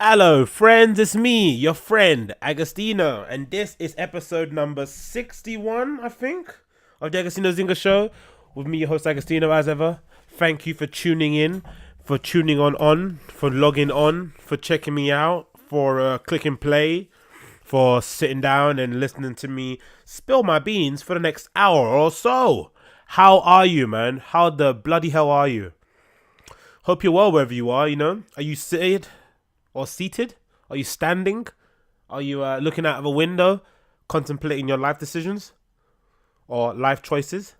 Hello, friends. It's me, your friend Agostinho, and this is episode number 61, I think, of the Agostinho Zinga Show. With me, your host Agostinho, as ever. Thank you for tuning in, for tuning on, for logging on, for checking me out, for clicking play, for sitting down and listening to me spill my beans for the next hour or so. How are you, man? How the bloody hell are you? Hope you're well wherever you are. Are you seated or seated? Are you standing? Are you looking out of a window, contemplating your life decisions or life choices?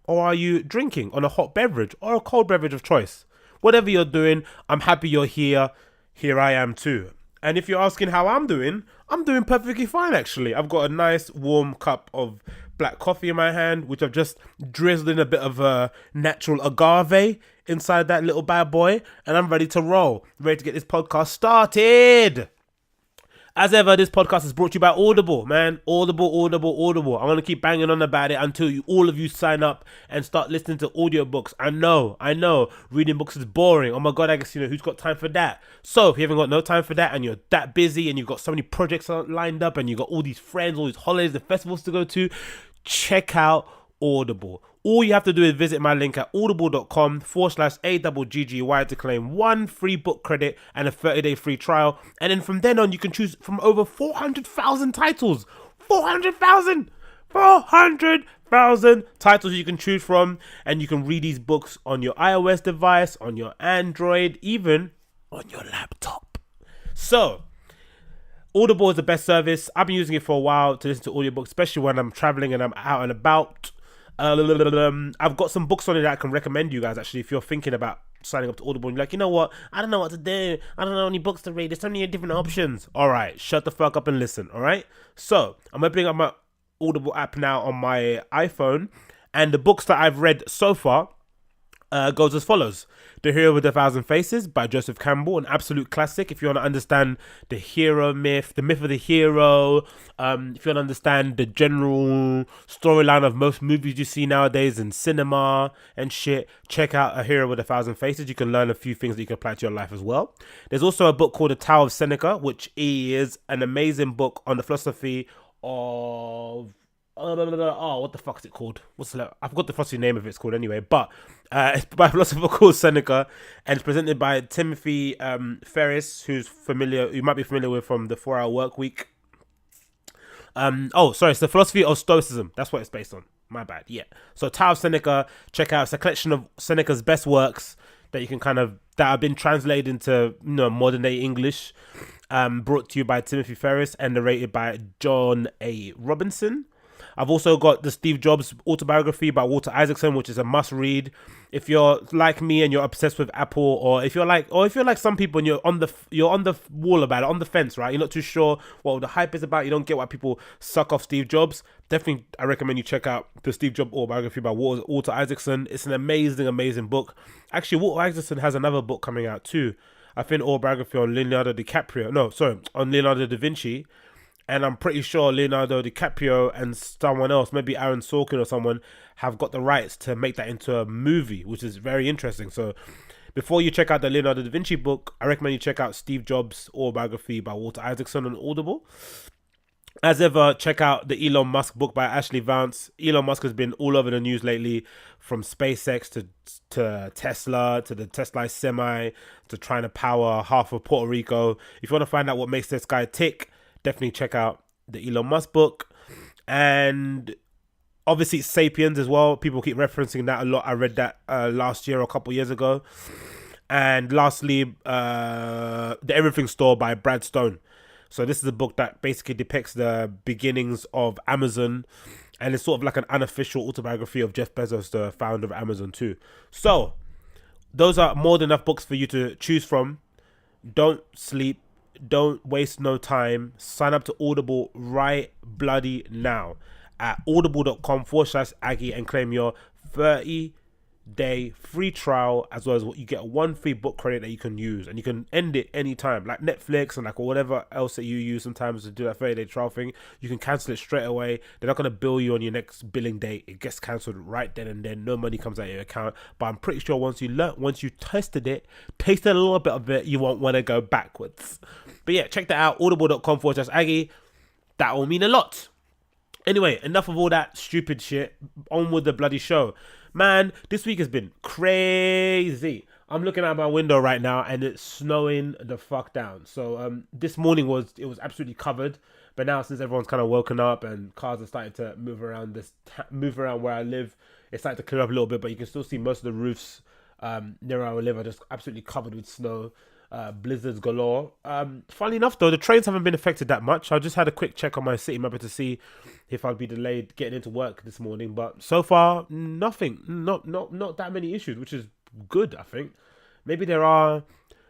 Or are you drinking on a hot beverage or a cold beverage of choice? Whatever you're doing, I'm happy you're here. Here I am too. And if you're asking how I'm doing perfectly fine actually. I've got a nice warm cup of black coffee in my hand, which I've just drizzled in a bit of natural agave inside that little bad boy, and I'm ready to roll, ready to get this podcast started. As ever, this podcast is brought to you by Audible, man. Audible. I'm going to keep banging on about it until all of you sign up and start listening to audiobooks. I know, reading books is boring. Oh my God, I guess, who's got time for that? So, if you haven't got no time for that and you're that busy and you've got so many projects lined up and you've got all these friends, all these holidays and festivals to go to, check out Audible. All you have to do is visit my link at audible.com/AGGY to claim one free book credit and a 30-day free trial. And then from then on, you can choose from over 400,000 titles. 400,000 titles you can choose from. And you can read these books on your iOS device, on your Android, even on your laptop. So, Audible is the best service. I've been using it for a while to listen to audiobooks, especially when I'm traveling and I'm out and about. I've got some books on it that I can recommend you guys, actually, if you're thinking about signing up to Audible and you're like, you know what, I don't know what to do, I don't know any books to read, there's so many different options. Alright, shut the fuck up and listen. Alright, so I'm opening up my Audible app now on my iPhone, and the books that I've read so far goes as follows. The Hero with a Thousand Faces by Joseph Campbell, an absolute classic. If you want to understand the hero myth, the myth of the hero, if you want to understand the general storyline of most movies you see nowadays in cinema and shit, check out A Hero with a Thousand Faces. You can learn a few things that you can apply to your life as well. There's also a book called The Tao of Seneca, which is an amazing book on the philosophy of... what the fuck is it called? I forgot the fussy name of it's called anyway, but it's by a philosopher called Seneca, and it's presented by Timothy Ferris, you might be familiar with from the 4-Hour Work Week. It's the philosophy of Stoicism. That's what it's based on. My bad. Yeah. So Tao of Seneca, check out. It's a collection of Seneca's best works that you can that have been translated into modern day English. Brought to you by Timothy Ferris and narrated by John A. Robinson. I've also got the Steve Jobs autobiography by Walter Isaacson, which is a must read. If you're like me and you're obsessed with Apple, or if you're like some people and you're on the wall about it, on the fence, right? You're not too sure what the hype is about. You don't get why people suck off Steve Jobs. Definitely, I recommend you check out the Steve Jobs autobiography by Walter Isaacson. It's an amazing book. Actually, Walter Isaacson has another book coming out too. I think autobiography on Leonardo da Vinci. And I'm pretty sure Leonardo DiCaprio and someone else, maybe Aaron Sorkin or someone, have got the rights to make that into a movie, which is very interesting. So before you check out the Leonardo da Vinci book, I recommend you check out Steve Jobs' autobiography by Walter Isaacson on Audible. As ever, check out the Elon Musk book by Ashley Vance. Elon Musk has been all over the news lately, from SpaceX to Tesla, to the Tesla Semi, to trying to power half of Puerto Rico. If you want to find out what makes this guy tick, definitely check out the Elon Musk book. And obviously Sapiens as well. People keep referencing that a lot. I read that last year or a couple years ago. And lastly, The Everything Store by Brad Stone. So this is a book that basically depicts the beginnings of Amazon. And it's sort of like an unofficial autobiography of Jeff Bezos, the founder of Amazon too. So those are more than enough books for you to choose from. Don't sleep. Don't waste no time. Sign up to Audible right bloody now at audible.com/Aggie and claim your 30 day free trial, as well as what you get one free book credit that you can use, and you can end it anytime, like Netflix and like whatever else that you use sometimes to do that 30-day trial thing. You can cancel it straight away. They're not going to bill you on your next billing date. It gets cancelled right then and then. No money comes out of your account. But I'm pretty sure once you tested it, tasted a little bit of it, you won't want to go backwards. But yeah, check that out, audible.com/Aggie. That will mean a lot. Anyway, enough of all that stupid shit. On with the bloody show. Man, this week has been crazy. I'm looking out my window right now and it's snowing the fuck down. So this morning was absolutely covered, but now since everyone's kind of woken up and cars are starting to move around where I live, it's starting to clear up a little bit. But you can still see most of the roofs near where I live are just absolutely covered with snow. Blizzards galore. Funnily enough though, the trains haven't been affected that much. I just had a quick check on my city mapper to see if I'd be delayed getting into work this morning, but so far nothing. Not that many issues, which is good. I think maybe they're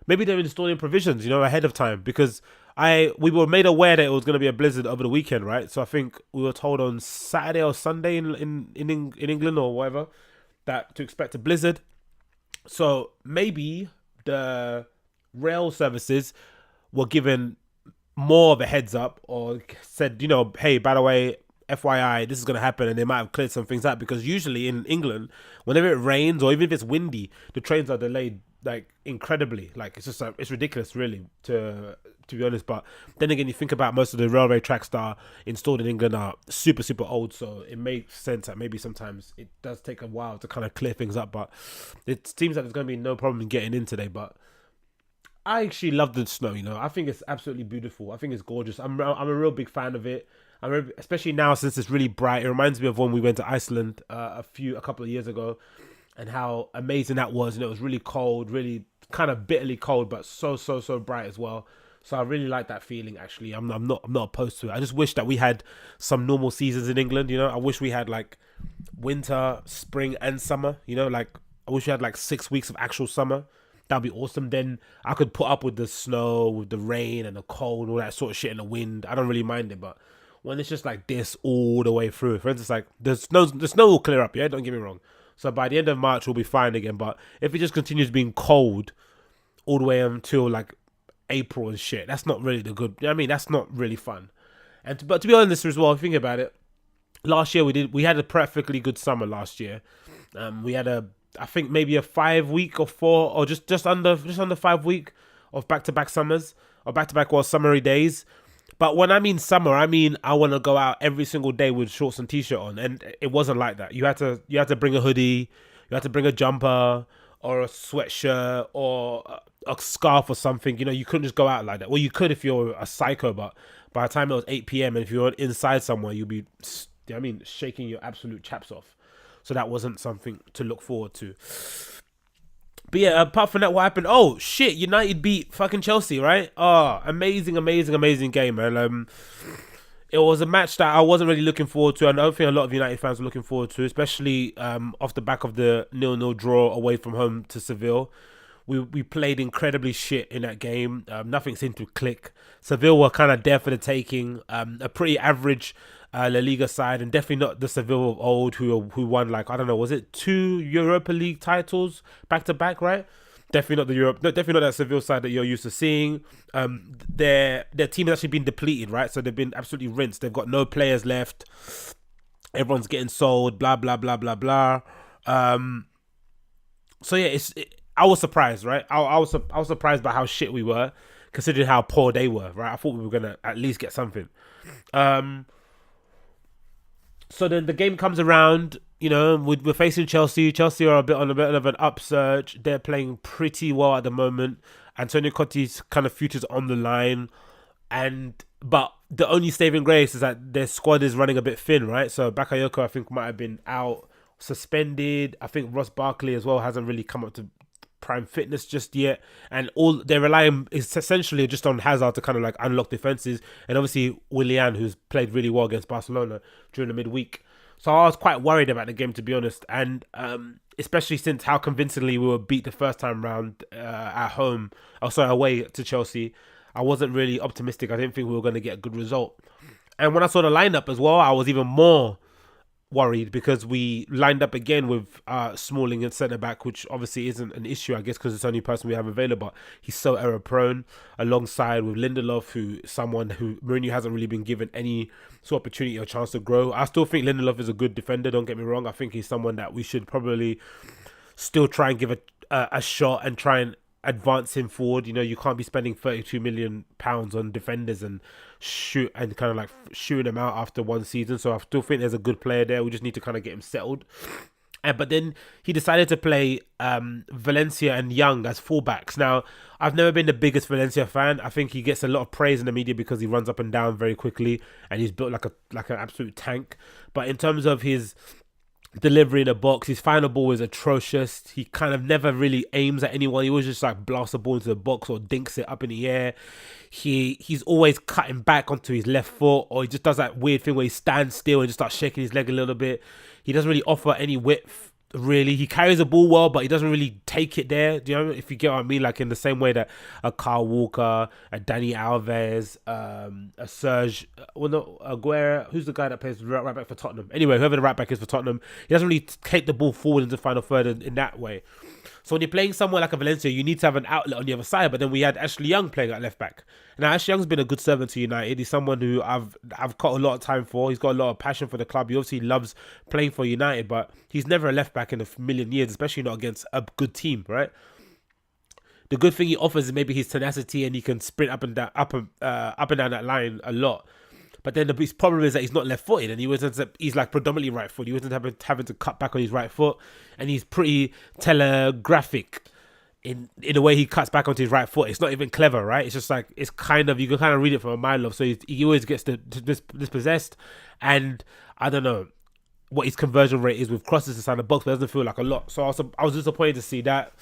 installing provisions, ahead of time, because we were made aware that it was going to be a blizzard over the weekend, right? So I think we were told on Saturday or Sunday in England or whatever that to expect a blizzard. So maybe the rail services were given more of a heads up, or said, hey, by the way, FYI, this is going to happen, and they might have cleared some things out, because usually in England, whenever it rains or even if it's windy, the trains are delayed like incredibly. Like it's just it's ridiculous, really, to be honest. But then again, you think about most of the railway tracks that are installed in England are super old, so it makes sense that maybe sometimes it does take a while to kind of clear things up. But it seems like there's going to be no problem in getting in today. But I actually love the snow, I think it's absolutely beautiful. I think it's gorgeous. I'm a real big fan of it. Especially now since it's really bright. It reminds me of when we went to Iceland a couple of years ago, and how amazing that was. It was really cold, really kind of bitterly cold, but so bright as well. So I really like that feeling. Actually, I'm not opposed to it. I just wish that we had some normal seasons in England. I wish we had like winter, spring, and summer. Like I wish we had like 6 weeks of actual summer. That'd be awesome. Then I could put up with the snow, with the rain and the cold and all that sort of shit and the wind. I don't really mind it, but when it's just like this all the way through, for instance, like the snow will clear up, yeah? Don't get me wrong. So by the end of March, we'll be fine again. But if it just continues being cold all the way until like April and shit, that's not really that's not really fun. But to be honest as well, think about it. Last year we had a perfectly good summer last year. We had I think maybe a 5 week or 4 or just under 5 week of back-to-back summers or back-to-back summery days. But when I mean summer, I mean I want to go out every single day with shorts and t-shirt on, and it wasn't like that. You had to bring a hoodie, you had to bring a jumper or a sweatshirt or a scarf or something. You couldn't just go out like that. Well, you could if you're a psycho, but by the time it was 8 p.m. and if you were inside somewhere, you'd be shaking your absolute chaps off. So that wasn't something to look forward to. But yeah, apart from that, what happened? Oh, shit, United beat fucking Chelsea, right? Oh, amazing game, man. It was a match that I wasn't really looking forward to. And I don't think a lot of United fans were looking forward to, especially off the back of the 0-0 draw away from home to Seville. We played incredibly shit in that game. Nothing seemed to click. Seville were kind of there for the taking. A pretty average La Liga side, and definitely not the Seville of old who won, like, I don't know, was it 2 Europa League titles back to back, right? Definitely not that Seville side that you're used to seeing. Their team has actually been depleted, right? So they've been absolutely rinsed. They've got no players left. Everyone's getting sold. Blah blah blah blah blah. So yeah, I was surprised, right? I was surprised by how shit we were, considering how poor they were, right? I thought we were gonna at least get something. So then the game comes around, we're facing Chelsea. Chelsea are on a bit of an upsurge. They're playing pretty well at the moment. Antonio Conte's kind of future's on the line. But the only saving grace is that their squad is running a bit thin, right? So Bakayoko, I think, might have been out, suspended. I think Ross Barkley as well hasn't really come up to prime fitness just yet, and all they're relying is essentially just on Hazard to kind of like unlock defenses, and obviously Willian, who's played really well against Barcelona during the midweek. So I was quite worried about the game, to be honest, and especially since how convincingly we were beat the first time round at home, away to Chelsea. I wasn't really optimistic. I didn't think we were going to get a good result. And when I saw the lineup as well, I was even more worried because we lined up again with Smalling and centre back, which obviously isn't an issue, I guess, because it's the only person we have available. But he's so error prone, alongside with Lindelof, who someone who Mourinho hasn't really been given any sort of opportunity or chance to grow. I still think Lindelof is a good defender. Don't get me wrong. I think he's someone that we should probably still try and give a shot and try and advance him forward. You know, you can't be spending £32 million on defenders and shooting them out after one season. So I still think there's a good player there. We just need to kind of get him settled. But then he decided to play Valencia and Young as fullbacks. Now, I've never been the biggest Valencia fan. I think he gets a lot of praise in the media because he runs up and down very quickly and he's built like an absolute tank. But in terms of his delivery in the box, his final ball is atrocious. He kind of never really aims at anyone. He always just like blasts the ball into the box or dinks it up in the air. He's always cutting back onto his left foot, or he just does that weird thing where he stands still and just starts shaking his leg a little bit. He doesn't really offer any width, really. He carries the ball well, but he doesn't really take it there. Do you know if you get what I mean? Like in the same way that a Kyle Walker, a Dani Alves, a Serge, Aguero, who's the guy that plays right back for Tottenham? Anyway, whoever the right back is for Tottenham, he doesn't really take the ball forward into the final third in that way. So when you're playing somewhere like a Valencia, you need to have an outlet on the other side. But then we had Ashley Young playing at left back. Now Ashley Young's been a good servant to United. He's someone who I've got a lot of time for. He's got a lot of passion for the club. He obviously loves playing for United, but he's never a left back in a million years, especially not against a good team, right? The good thing he offers is maybe his tenacity, and he can sprint up and down that line a lot. But then his problem is that he's not left-footed, and he's like predominantly right-footed. He wasn't having to cut back on his right foot, and he's pretty telegraphic in the way he cuts back onto his right foot. It's not even clever, right? It's just like, it's kind of, you can kind of read it from a mile off. So he always gets dispossessed, and I don't know what his conversion rate is with crosses inside the box, but it doesn't feel like a lot. So I was disappointed to see that.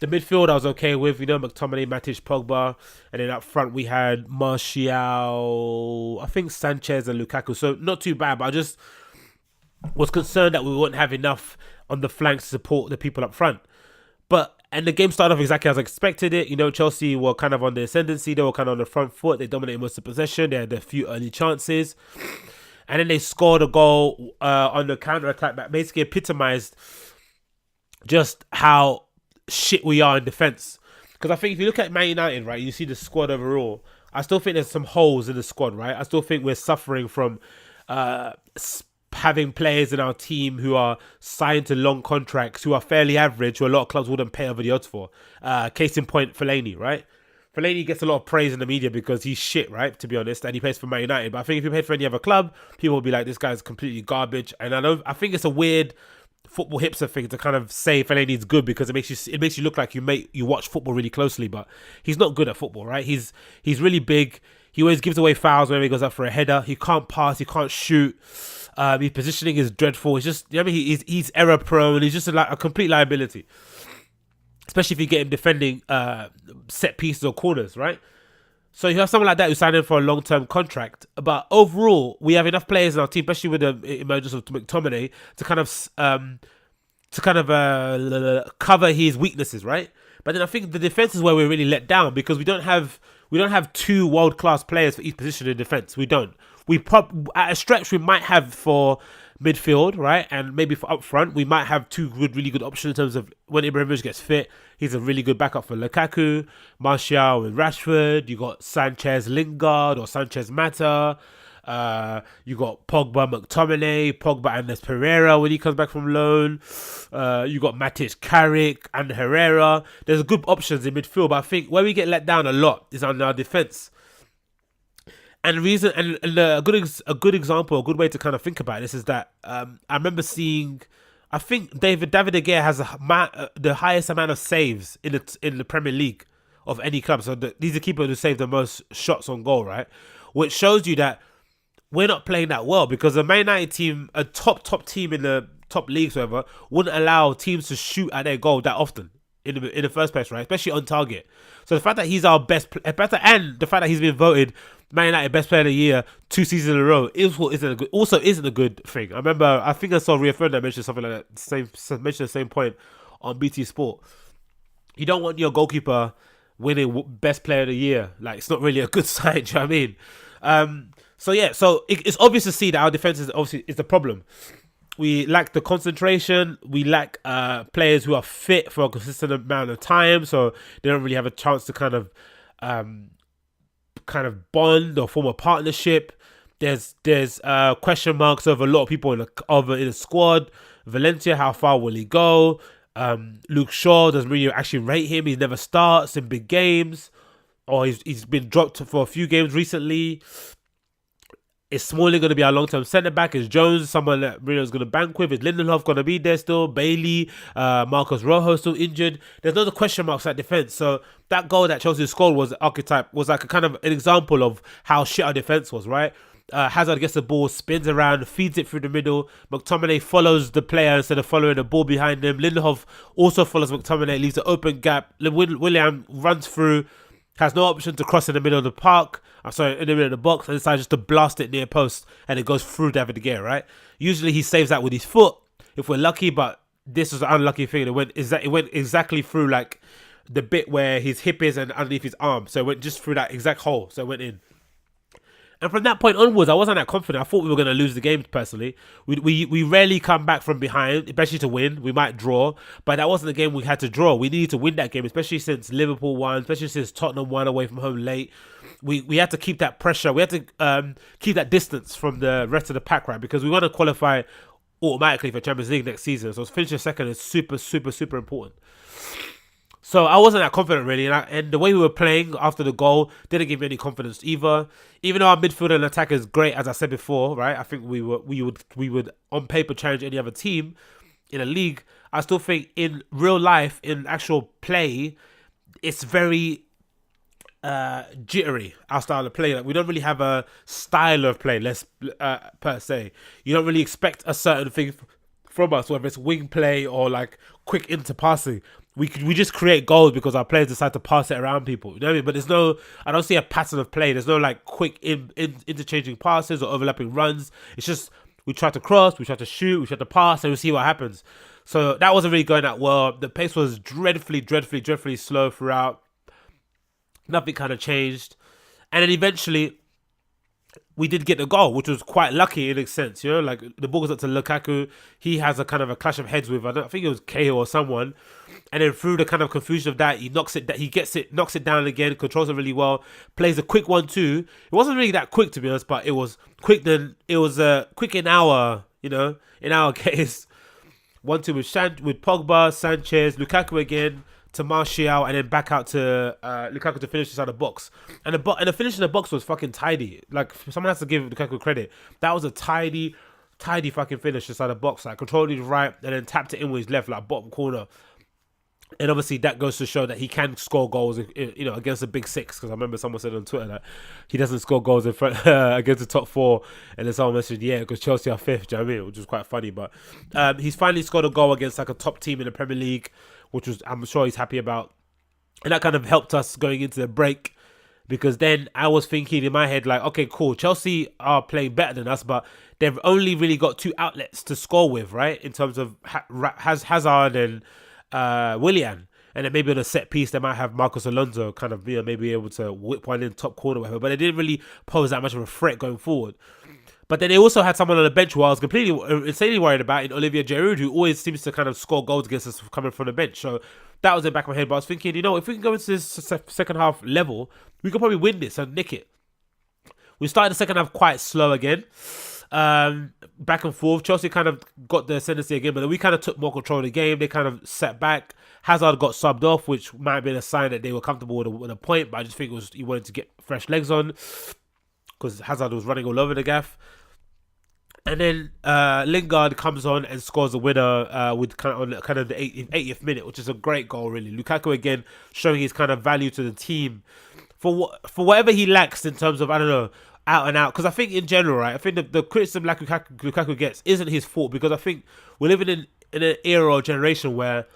The midfield I was okay with, McTominay, Matic, Pogba, and then up front we had Martial, I think Sanchez and Lukaku. So not too bad, but I just was concerned that we wouldn't have enough on the flanks to support the people up front. And the game started off exactly as I expected it. Chelsea were kind of on the ascendancy. They were kind of on the front foot. They dominated most of the possession. They had a few early chances. And then they scored a goal on the counter-attack that basically epitomized just how shit we are in defence. Because I think if you look at Man United, right, you see the squad overall, I still think there's some holes in the squad, right? I still think we're suffering from having players in our team who are signed to long contracts, who are fairly average, who a lot of clubs wouldn't pay over the odds for. Case in point, Fellaini, right? Fellaini gets a lot of praise in the media because he's shit, right, to be honest, and he plays for Man United. But I think if he played for any other club, people will be like, this guy's completely garbage. And I think it's a weird football hipster thing to kind of say Fellaini's good because it makes you look like you watch football really closely, but he's not good at football, right? He's really big. He always gives away fouls whenever he goes up for a header. He can't pass. He can't shoot. His positioning is dreadful. It's just, he's error prone. He's just a complete liability, especially if you get him defending set pieces or corners, right? So you have someone like that who signed in for a long-term contract. But overall, we have enough players in our team, especially with the emergence of McTominay, to kind of cover his weaknesses, right? But then I think the defense is where we're really let down because we don't have two world-class players for each position in defense. We don't. At a stretch, we might have for midfield, right? And maybe for up front, we might have two really good options in terms of when Ibrahimovic gets fit. He's a really good backup for Lukaku, Martial and Rashford. You got Sanchez Lingard or Sanchez Mata. You got Pogba, McTominay, Pogba Andres Pereira when he comes back from loan. You got Matic, Carrick and Herrera. There's good options in midfield, but I think where we get let down a lot is on our defense. And the reason, and a good example, a good way to kind of think about this is that I remember seeing, I think David De Gea has the highest amount of saves in the Premier League of any club. So these are keepers who save the most shots on goal, right? Which shows you that we're not playing that well because a Man United team, a top team in the top leagues, whatever, wouldn't allow teams to shoot at their goal that often in the first place, right? Especially on target. So the fact that he's our best player, and the fact that he's been voted Man United best player of the year 2 seasons in a row isn't a good thing. I think I saw Rio Ferdinand mention something like that. Mention the same point on BT Sport. You don't want your goalkeeper winning best player of the year. Like, it's not really a good sign. Do you know what I mean? So it's obvious to see that our defense is the problem. We lack the concentration. We lack players who are fit for a consistent amount of time, so they don't really have a chance to um, kind of bond or form a partnership. There's question marks over a lot of people in the squad. Valencia, how far will he go? Luke Shaw doesn't really actually rate him. He never starts in big games, or he's been dropped for a few games recently. Is Smalling going to be our long-term centre-back? Is Jones someone that Mourinho's going to bank with? Is Lindelof going to be there still? Bailey, Marcos Rojo still injured? There's no other question marks at defence. So that goal that Chelsea scored was like a kind of an example of how shit our defence was, right? Hazard gets the ball, spins around, feeds it through the middle. McTominay follows the player instead of following the ball behind him. Lindelof also follows McTominay, leaves an open gap. Willian runs through, has no option to cross in the middle of the park. In the middle of the box, and decides just to blast it near post, and it goes through David De Gea, right? Usually he saves that with his foot, if we're lucky, but this was an unlucky thing. It went exactly through like the bit where his hip is and underneath his arm. So it went just through that exact hole. So it went in. And from that point onwards, I wasn't that confident. I thought we were going to lose the game personally. We rarely come back from behind, especially to win. We might draw, but that wasn't the game we had to draw. We needed to win that game, especially since Liverpool won, especially since Tottenham won away from home late. We had to keep that pressure. We had to keep that distance from the rest of the pack, right? Because we want to qualify automatically for Champions League next season. So finishing second is super, super, super important. So I wasn't that confident really, and the way we were playing after the goal didn't give me any confidence either. Even though our midfield and attack is great, as I said before, right? I think we would on paper challenge any other team in a league. I still think in real life, in actual play, it's very jittery, our style of play. Like, we don't really have a style of play, per se. You don't really expect a certain thing from us, whether it's wing play or like quick interpassing. We just create goals because our players decide to pass it around people. You know what I mean? But I don't see a pattern of play. There's no like quick interchanging passes or overlapping runs. It's just we try to cross, we try to shoot, we try to pass, and we see what happens. So that wasn't really going that well. The pace was dreadfully slow throughout. Nothing kind of changed. And then eventually, we did get the goal, which was quite lucky in a sense, you know, like the ball goes up to Lukaku. He has a kind of a clash of heads with, I think it was Cahill or someone. And then through the kind of confusion of that, he knocks it down again, controls it really well, plays a quick 1-2. It wasn't really that quick, to be honest, but it was quick quick in our case. 1-2 with Pogba, Sanchez, Lukaku again, to Martial, and then back out to Lukaku to finish inside the box. And the finish in the box was fucking tidy. Like, someone has to give Lukaku credit. That was a tidy fucking finish inside the box. Like, controlled his right and then tapped it in with his left, like bottom corner. And obviously that goes to show that he can score goals, you know, against the big six. Because I remember someone said on Twitter that he doesn't score goals in front against the top four. And then someone mentioned, yeah, because Chelsea are fifth. Do you know what I mean? Which was quite funny. But he's finally scored a goal against like a top team in the Premier League, which was, I'm sure he's happy about. And that kind of helped us going into the break, because then I was thinking in my head, like, okay, cool, Chelsea are playing better than us, but they've only really got two outlets to score with, right? In terms of Hazard and Willian. And then maybe on a set piece, they might have Marcos Alonso kind of, you know, maybe able to whip one in top corner or whatever, but it didn't really pose that much of a threat going forward. But then they also had someone on the bench who I was insanely worried about, in Olivier Giroud, who always seems to kind of score goals against us coming from the bench. So that was in the back of my head. But I was thinking, you know, if we can go into this second half level, we could probably win this and nick it. We started the second half quite slow again. Back and forth. Chelsea kind of got the ascendancy again, but then we kind of took more control of the game. They kind of sat back. Hazard got subbed off, which might have been a sign that they were comfortable with a point, but I just think he wanted to get fresh legs on, because Hazard was running all over the gaff. And then Lingard comes on and scores a winner with kind of the 80th minute, which is a great goal, really. Lukaku again showing his kind of value to the team for whatever he lacks in terms of, I don't know, out and out. Because I think in general, right, I think the criticism like Lukaku gets isn't his fault, because I think we're living in an era or generation where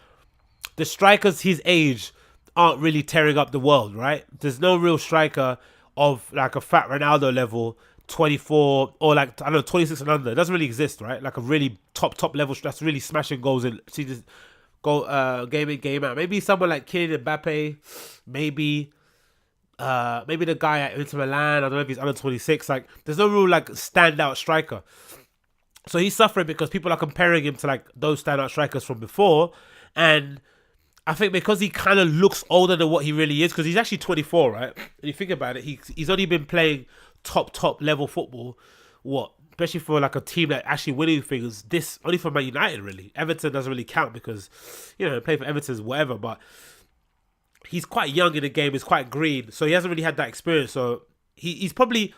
the strikers his age aren't really tearing up the world, right? There's no real striker of like a fat Ronaldo level, 24 or like, I don't know, 26 and under. It doesn't really exist, right? Like a really top level that's really smashing goals and see this goal game in, game out. Maybe someone like Kylian Mbappe, maybe the guy at Inter Milan. I don't know if he's under 26. Like, there's no real like standout striker. So he's suffering because people are comparing him to like those standout strikers from before, and I think because he kind of looks older than what he really is, because he's actually 24, right? And you think about it, he's only been playing top level football, especially for like a team that actually winning things. This only for Man United, really. Everton doesn't really count because, playing for Everton is whatever. But he's quite young in the game. He's quite green, so he hasn't really had that experience. So he's probably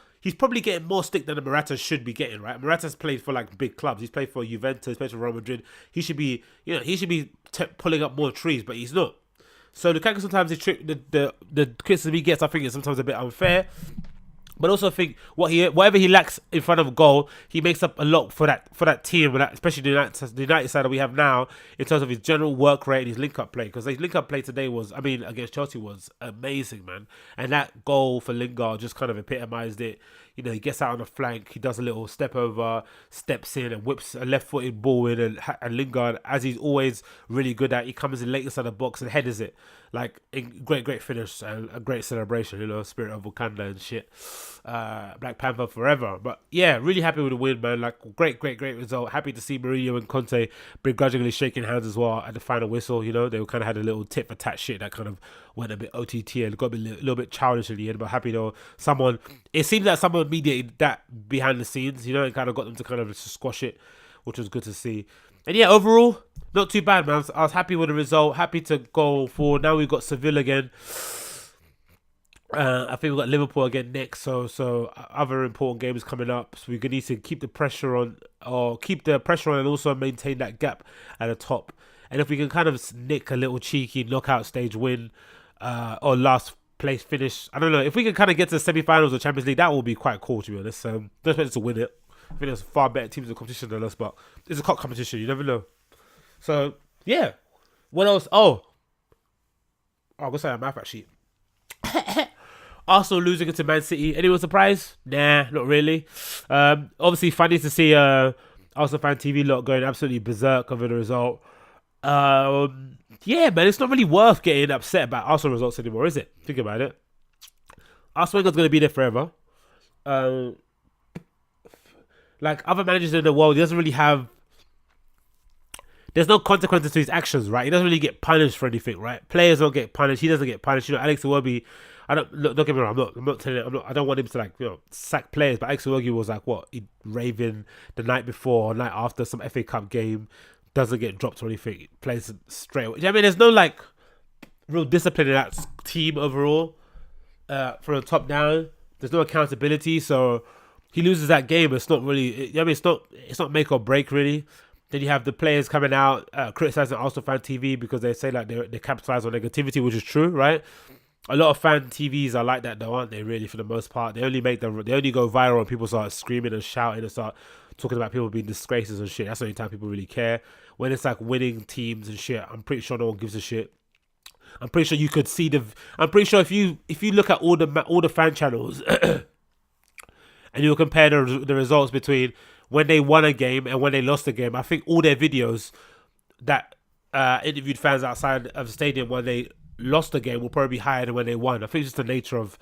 getting more stick than the Morata should be getting, right? Morata's played for like big clubs. He's played for Juventus, played for Real Madrid. He should be, pulling up more trees, but he's not. So Lukaku sometimes the criticism he gets, I think, is sometimes a bit unfair. But also I think whatever he lacks in front of goal, he makes up a lot for that team, especially the United side that we have now, in terms of his general work rate and his link-up play. Because his link-up play today against Chelsea was amazing, man. And that goal for Lingard just kind of epitomised it. He gets out on the flank, he does a little step over, steps in and whips a left-footed ball in, and Lingard, as he's always really good at, he comes in late inside the box and headers it. Like, great finish and a great celebration, spirit of Wakanda and shit. Black Panther forever. But yeah, really happy with the win, man. Like, great result. Happy to see Mourinho and Conte begrudgingly shaking hands as well at the final whistle. They kind of had a little tit for tat shit that kind of went a bit OTT and got a little bit childish in the end. But happy though, it seemed that someone mediated that behind the scenes, and kind of got them to kind of squash it, which was good to see. And yeah, overall, not too bad, man. I was happy with the result. Happy to go forward. Now we've got Seville again. I think we've got Liverpool again next. So other important games coming up. So we're going to need to keep the pressure on, and also maintain that gap at the top. And if we can kind of nick a little cheeky knockout stage win, or last place finish, I don't know. If we can kind of get to the semi-finals of Champions League, that will be quite cool, to be honest. Don't expect us to win it. I think there's far better teams in the competition than us, but it's a cup competition. You never know. So, yeah. What else? I'm going to say a math sheet. Arsenal losing it to Man City. Anyone surprised? Nah, not really. Obviously, funny to see Arsenal fan TV lot going absolutely berserk over the result. Yeah, man, it's not really worth getting upset about Arsenal results anymore, is it? Think about it. Arsene Wenger's going to be there forever. Like other managers in the world, he doesn't really have... There's no consequences to his actions, right? He doesn't really get punished for anything, right? Players don't get punished. He doesn't get punished. Alex Iwobi... don't get me wrong. I'm not telling. I don't want him to sack players. But Alex Iwobi was he raving the night before or night after some FA Cup game, doesn't get dropped or anything. He plays straight away. I mean, there's no real discipline in that team overall. From the top down, there's no accountability. So he loses that game. It's not really. It's not make or break really. Then you have the players coming out criticizing Arsenal fan TV because they say they capitalize on negativity, which is true, right? A lot of fan TVs are like that though, aren't they, really, for the most part? They only go viral when people start screaming and shouting and start talking about people being disgraces and shit. That's the only time people really care. When it's winning teams and shit, I'm pretty sure no one gives a shit. I'm pretty sure you could see I'm pretty sure if you look at all the fan channels and you compare the results between when they won a game and when they lost a game, I think all their videos that interviewed fans outside of the stadium when they lost the game will probably be higher than when they won. I think it's just the nature of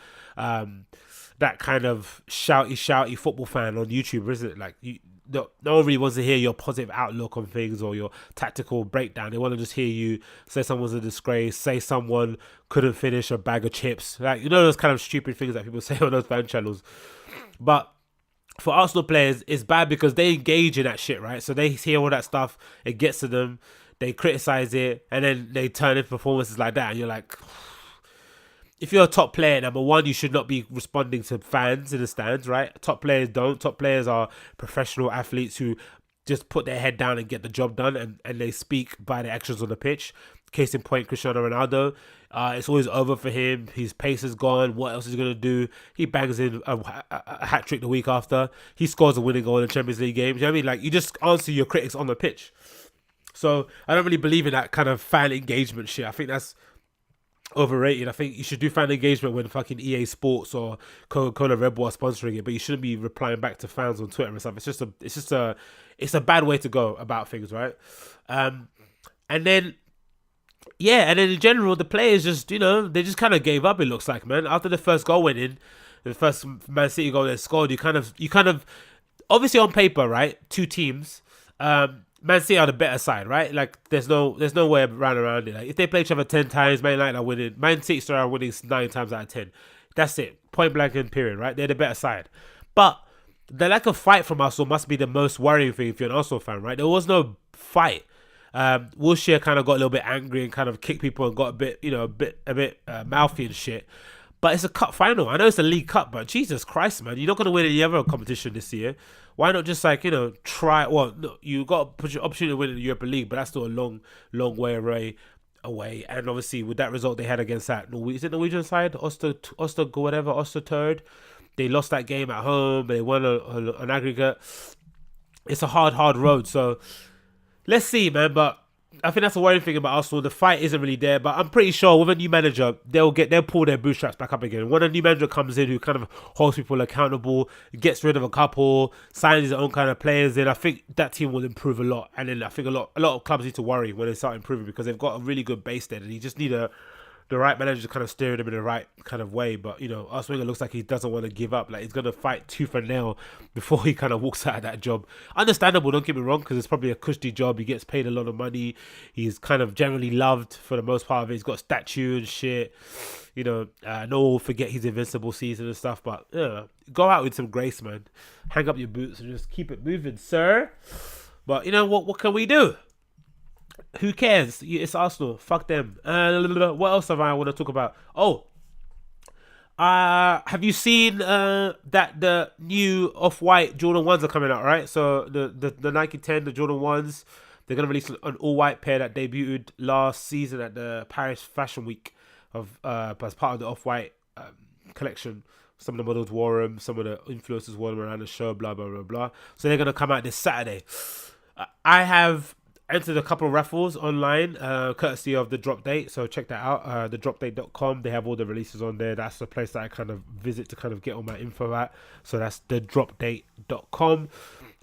that kind of shouty football fan on YouTube, isn't it? No one really wants to hear your positive outlook on things or your tactical breakdown. They want to just hear you say someone's a disgrace, say someone couldn't finish a bag of chips. Those kind of stupid things that people say on those fan channels. But for Arsenal players, it's bad because they engage in that shit, right? So they hear all that stuff, it gets to them, they criticize it, and then they turn in performances like that, and you're like, if you're a top player, number one, you should not be responding to fans in the stands, right? Top players don't. Top players are professional athletes who just put their head down and get the job done, and they speak by their actions on the pitch. Case in point, Cristiano Ronaldo. It's always over for him. His pace is gone. What else is he going to do? He bangs in a hat-trick the week after. He scores a winning goal in the Champions League game. You know what I mean? You just answer your critics on the pitch. So I don't really believe in that kind of fan engagement shit. I think that's overrated. I think you should do fan engagement when fucking EA Sports or Coca-Cola Red Bull are sponsoring it, but you shouldn't be replying back to fans on Twitter and stuff. It's a bad way to go about things, right? And then in general, the players just, they just kind of gave up, it looks like, man. After the first goal went in, the first Man City goal they scored, you kind of obviously on paper, right? Two teams. Man City are the better side, right? Like there's no way around it. Like if they play each other 10 times, Man United are winning. Man City are winning 9 times out of 10. That's it. Point blank and period, right? They're the better side. But the lack of fight from Arsenal must be the most worrying thing if you're an Arsenal fan, right? There was no fight. Wilshere kind of got a little bit angry and kind of kicked people and got a bit, mouthy and shit. But it's a cup final. I know it's a League Cup, but Jesus Christ, man, you're not going to win any other competition this year. Why not just try? Well, no, you got to put your opportunity to win in the Europa League, but that's still a long way away. And obviously, with that result they had against that Norwegian side, Osterturd, they lost that game at home. They won an aggregate. It's a hard road. So let's see, man. But I think that's the worrying thing about Arsenal. The fight isn't really there, but I'm pretty sure with a new manager, they'll pull their bootstraps back up again. When a new manager comes in who kind of holds people accountable, gets rid of a couple, signs his own kind of players in, I think that team will improve a lot. And then I think a lot of clubs need to worry when they start improving because they've got a really good base there, and you just need the right manager to kind of steer them in the right kind of way. But, Arsene Wenger looks like he doesn't want to give up. Like, he's going to fight tooth and nail before he kind of walks out of that job. Understandable, don't get me wrong, because it's probably a cushy job. He gets paid a lot of money. He's kind of generally loved for the most part of it. He's got a statue and shit. No one will forget his invincible season and stuff. But, go out with some grace, man. Hang up your boots and just keep it moving, sir. But, what can we do? Who cares? It's Arsenal. Fuck them. What else have I want to talk about? Have you seen that the new Off-White Jordan 1s are coming out, right? So the Nike 10, the Jordan 1s, they're going to release an all-white pair that debuted last season at the Paris Fashion Week as part of the Off-White collection. Some of the models wore them, some of the influencers wore them around the show, blah, blah, blah, blah. So they're going to come out this Saturday. I have entered a couple of raffles online, courtesy of the Drop Date, so check that out, thedropdate.com. They have all the releases on there. That's the place that I kind of visit to kind of get all my info at, so that's thedropdate.com.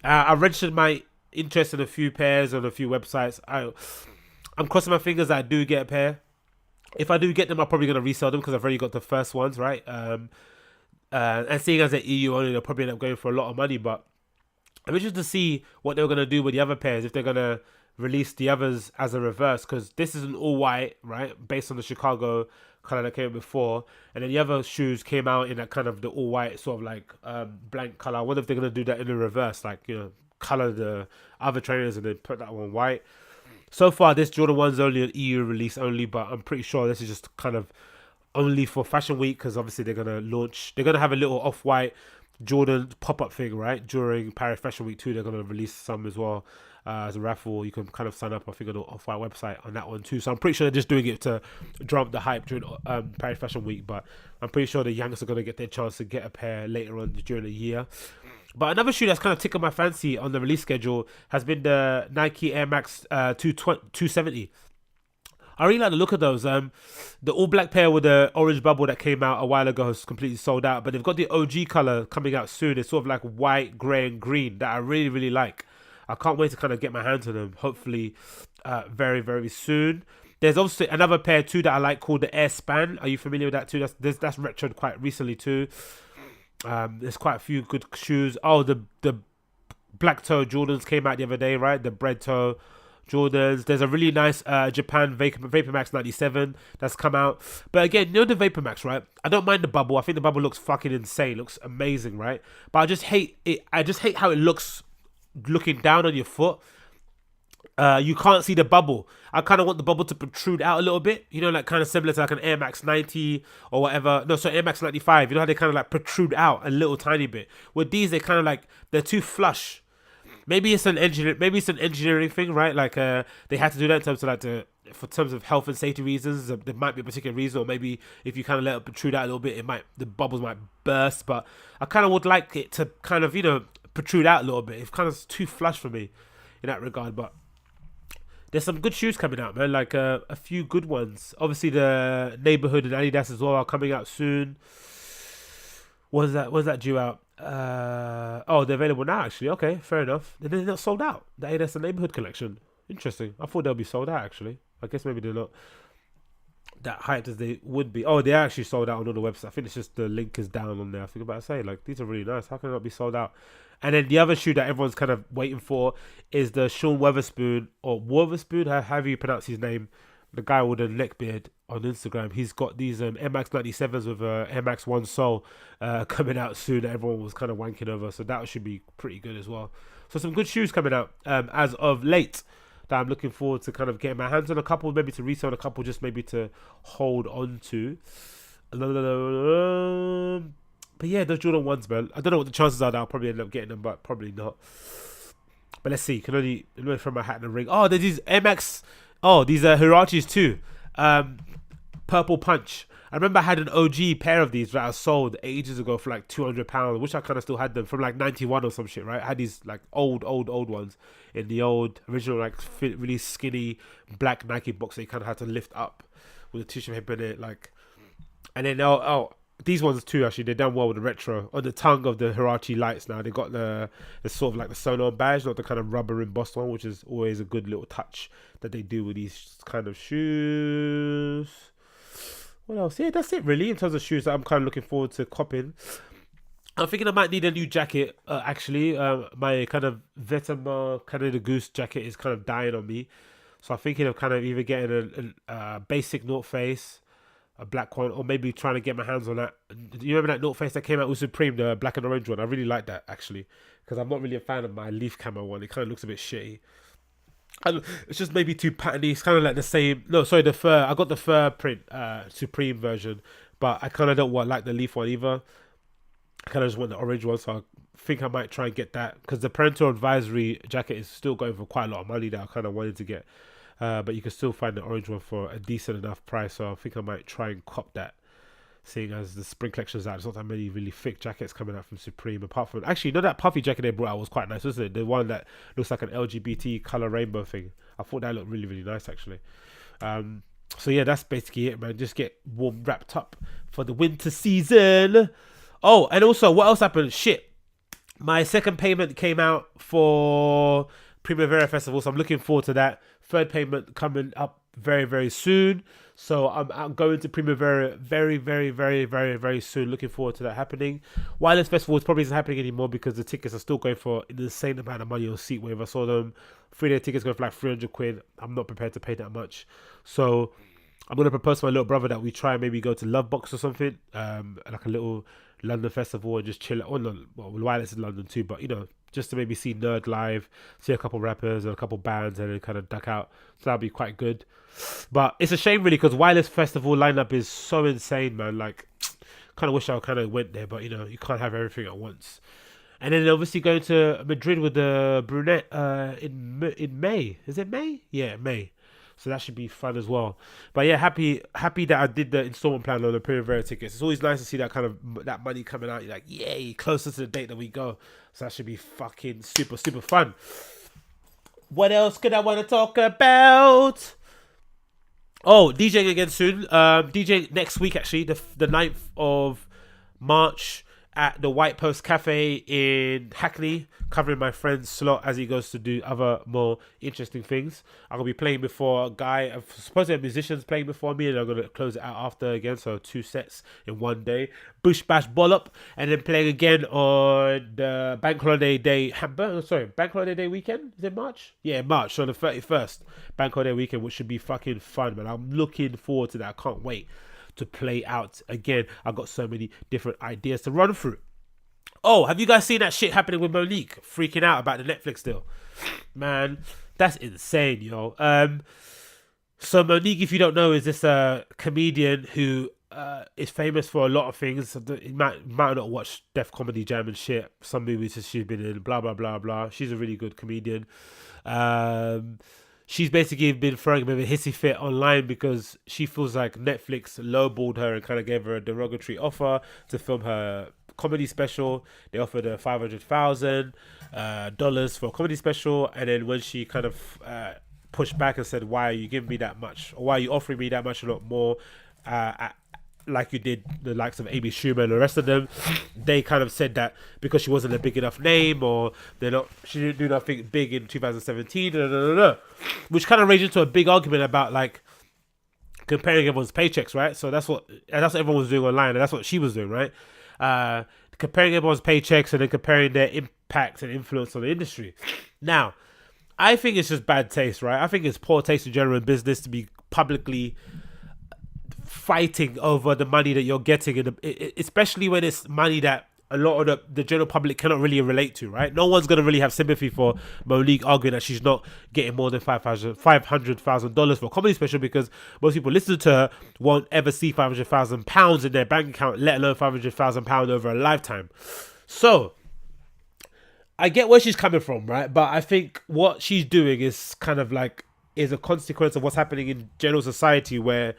I registered my interest in a few pairs on a few websites. I'm crossing my fingers that I do get a pair. If I do get them, I'm probably going to resell them because I've already got the first ones, right? And seeing as they're EU only, they'll probably end up going for a lot of money, but I'm interested to see what they're going to do with the other pairs, if they're going to release the others as a reverse, because this is an all white, right, based on the Chicago color that came before, and then the other shoes came out in that kind of the all white sort of like blank color. I wonder if they're going to do that in the reverse, like, color the other trainers and then put that one white. So far this Jordan 1's only an EU release only, but I'm pretty sure this is just kind of only for Fashion Week, because obviously they're going to have a little Off-White Jordan pop-up thing, right, during Paris Fashion Week 2. They're going to release some as well as a raffle. You can kind of sign up, I think, on the Off-White website on that one too. So I'm pretty sure they're just doing it to drum up the hype during Paris Fashion Week, but I'm pretty sure the Yanks are going to get their chance to get a pair later on during the year. But another shoe that's kind of tickled my fancy on the release schedule has been the Nike Air Max 270. I really like the look of those. The all black pair with the orange bubble that came out a while ago has completely sold out, but they've got the OG color coming out soon. It's sort of like white, grey and green that I really, really like. I can't wait to kind of get my hands on them, hopefully very, very soon. There's also another pair too that I like called the Air Span. Are you familiar with that too? That's retroed quite recently too. There's quite a few good shoes. Oh, the black toe Jordans came out the other day, right? The bread toe Jordans. There's a really nice Japan Vapor Max 97 that's come out. But again, the Vapor Max, right? I don't mind the bubble. I think the bubble looks fucking insane. Looks amazing, right? But I just hate it. I just hate how it looks looking down on your foot. You can't see the bubble. I kind of want the bubble to protrude out a little bit, like kind of similar to like an Air Max 90 or whatever. No, so Air Max 95. You know how they kind of like protrude out a little tiny bit. With these, they kind of like, they're too flush. Maybe it's an engineering thing, right? Like they had to do that in terms of for terms of health and safety reasons. There might be a particular reason, or maybe if you kind of let it protrude out a little bit, the bubbles might burst. But I kind of would like it to kind of protrude out a little bit. It's kind of too flush for me in that regard. But there's some good shoes coming out, man. Like a few good ones. Obviously, the Neighborhood and Adidas as well are coming out soon. When's that due out? They're available now, actually. Okay, fair enough. They're not sold out. The Adidas and Neighborhood collection. Interesting. I thought they'll be sold out, actually. I guess maybe they're not. that hyped as they would be. Oh, they actually sold out on all the websites. I think it's just the link is down on there. I think about to say, like, these are really nice. How can it not be sold out? And then the other shoe that everyone's kind of waiting for is the Sean Weatherspoon, or Witherspoon, how do you pronounce his name? The guy with the neck beard on Instagram. He's got these MX 97s with a MX 1 sole coming out soon that everyone was kind of wanking over. So that should be pretty good as well. So some good shoes coming out as of late that I'm looking forward to kind of getting my hands on. A couple, maybe to resell, and a couple just maybe to hold on to. But yeah, those Jordan 1s, man. I don't know what the chances are that I'll probably end up getting them, but probably not. But let's see. You can only throw my hat in the ring. Oh, there's these MX. Oh, these are Hirachis too. Purple Punch. I remember I had an OG pair of these that I sold ages ago for like £200. I wish I kind of still had them from like 91 or some shit, right? I had these like old ones in the old original like really skinny black Nike box that you kind of had to lift up with a tissue paper in it, like. And then these ones too, actually, they've done well with the retro. On the tongue of the Hirachi lights now, they got the sort of like the Sonon badge, not the kind of rubber embossed one, which is always a good little touch that they do with these kind of shoes. What else? Yeah, that's it really in terms of shoes that I'm kind of looking forward to copping. I'm thinking I might need a new jacket, actually. My kind of Vetements Canada Goose jacket is kind of dying on me. So I'm thinking of kind of either getting a basic North Face, a black one, or maybe trying to get my hands on that. You remember that North Face that came out with Supreme, the black and orange one? I really like that, actually, because I'm not really a fan of my leaf camo one. It kind of looks a bit shitty. It's just maybe too patterny. It's kind of like the same. No, sorry, the fur. I got the fur print Supreme version, but I kind of don't like the leaf one either. I kind of just want the orange one, so I think I might try and get that, because the parental advisory jacket is still going for quite a lot of money that I kind of wanted to get. But you can still find the orange one for a decent enough price, so I think I might try and cop that, seeing as the spring collection's out. There's not that many really thick jackets coming out from Supreme, apart from, actually, you know, that puffy jacket they brought out was quite nice, wasn't it? The one that looks like an LGBT colour rainbow thing. I thought that looked really, really nice, actually. So yeah, that's basically it, man. Just get warm wrapped up for the winter season. Oh, and also, what else happened? Shit. My second payment came out for Primavera Festival, so I'm looking forward to that. Third payment coming up very, very soon. So I'm going to Primavera very, very, very, very, very soon. Looking forward to that happening. Wireless Festival is probably isn't happening anymore because the tickets are still going for an insane amount of money on Seatwave. I saw them 3-day tickets going for like 300 quid. I'm not prepared to pay that much. So I'm going to propose to my little brother that we try and maybe go to Lovebox or something, like a little London festival, and just chill. Wireless is London too, but you know, just to maybe see Nerd live, see a couple rappers and a couple bands, and then kind of duck out. So that'll be quite good. But it's a shame really, because Wireless Festival lineup is so insane, man. Like, kind of wish I kind of went there, but you know, you can't have everything at once. And then obviously going to Madrid with the brunette in May. Is it May? Yeah, May. So that should be fun as well. But yeah, happy that I did the installment plan on the Primavera tickets. It's always nice to see that kind of that money coming out. You're like, yay, closer to the date that we go. So that should be fucking super, super fun. What else could I want to talk about? Oh, DJing again soon. DJ next week, actually, the 9th of March at the White Post Cafe in Hackney, covering my friend's slot as he goes to do other more interesting things. I'm going to be playing before a guy, supposedly a musician's playing before me, and I'm going to close it out after again, so 2 sets in one day. Bush Bash Bollop, and then playing again on the Bank Holiday Day, Bank Holiday Day weekend? Is it March? Yeah, March, so the 31st Bank Holiday weekend, which should be fucking fun, man. I'm looking forward to that. I can't wait to play out again. I've got so many different ideas to run through. Oh, have you guys seen that shit happening with Monique freaking out about the Netflix deal? Man, that's insane, yo. So Monique, if you don't know, is this comedian who is famous for a lot of things. You might not watch Def Comedy Jam and shit. Some movies that she's been in, blah, blah, blah, blah. She's a really good comedian. She's basically been throwing a bit of a hissy fit online because she feels like Netflix lowballed her and kind of gave her a derogatory offer to film her comedy special. They offered her $500,000 for a comedy special, and then when she kind of pushed back and said, "Why are you giving me that much? Or why are you offering me that much, a lot more?" Like you did the likes of Amy Schumer and the rest of them, they kind of said that because she wasn't a big enough name, or she didn't do nothing big in 2017, which kind of raged into a big argument about like comparing everyone's paychecks, right? So that's what everyone was doing online, and that's what she was doing, right? Comparing everyone's paychecks and then comparing their impact and influence on the industry. Now, I think it's just bad taste, right? I think it's poor taste in general in business to be publicly fighting over the money that you're getting, especially when it's money that a lot of the general public cannot really relate to, right? No one's going to really have sympathy for Monique arguing that she's not getting more than $500,000 for a comedy special, because most people listening to her won't ever see £500,000 in their bank account, let alone £500,000 over a lifetime. So I get where she's coming from, right? But I think what she's doing is kind of like is a consequence of what's happening in general society, where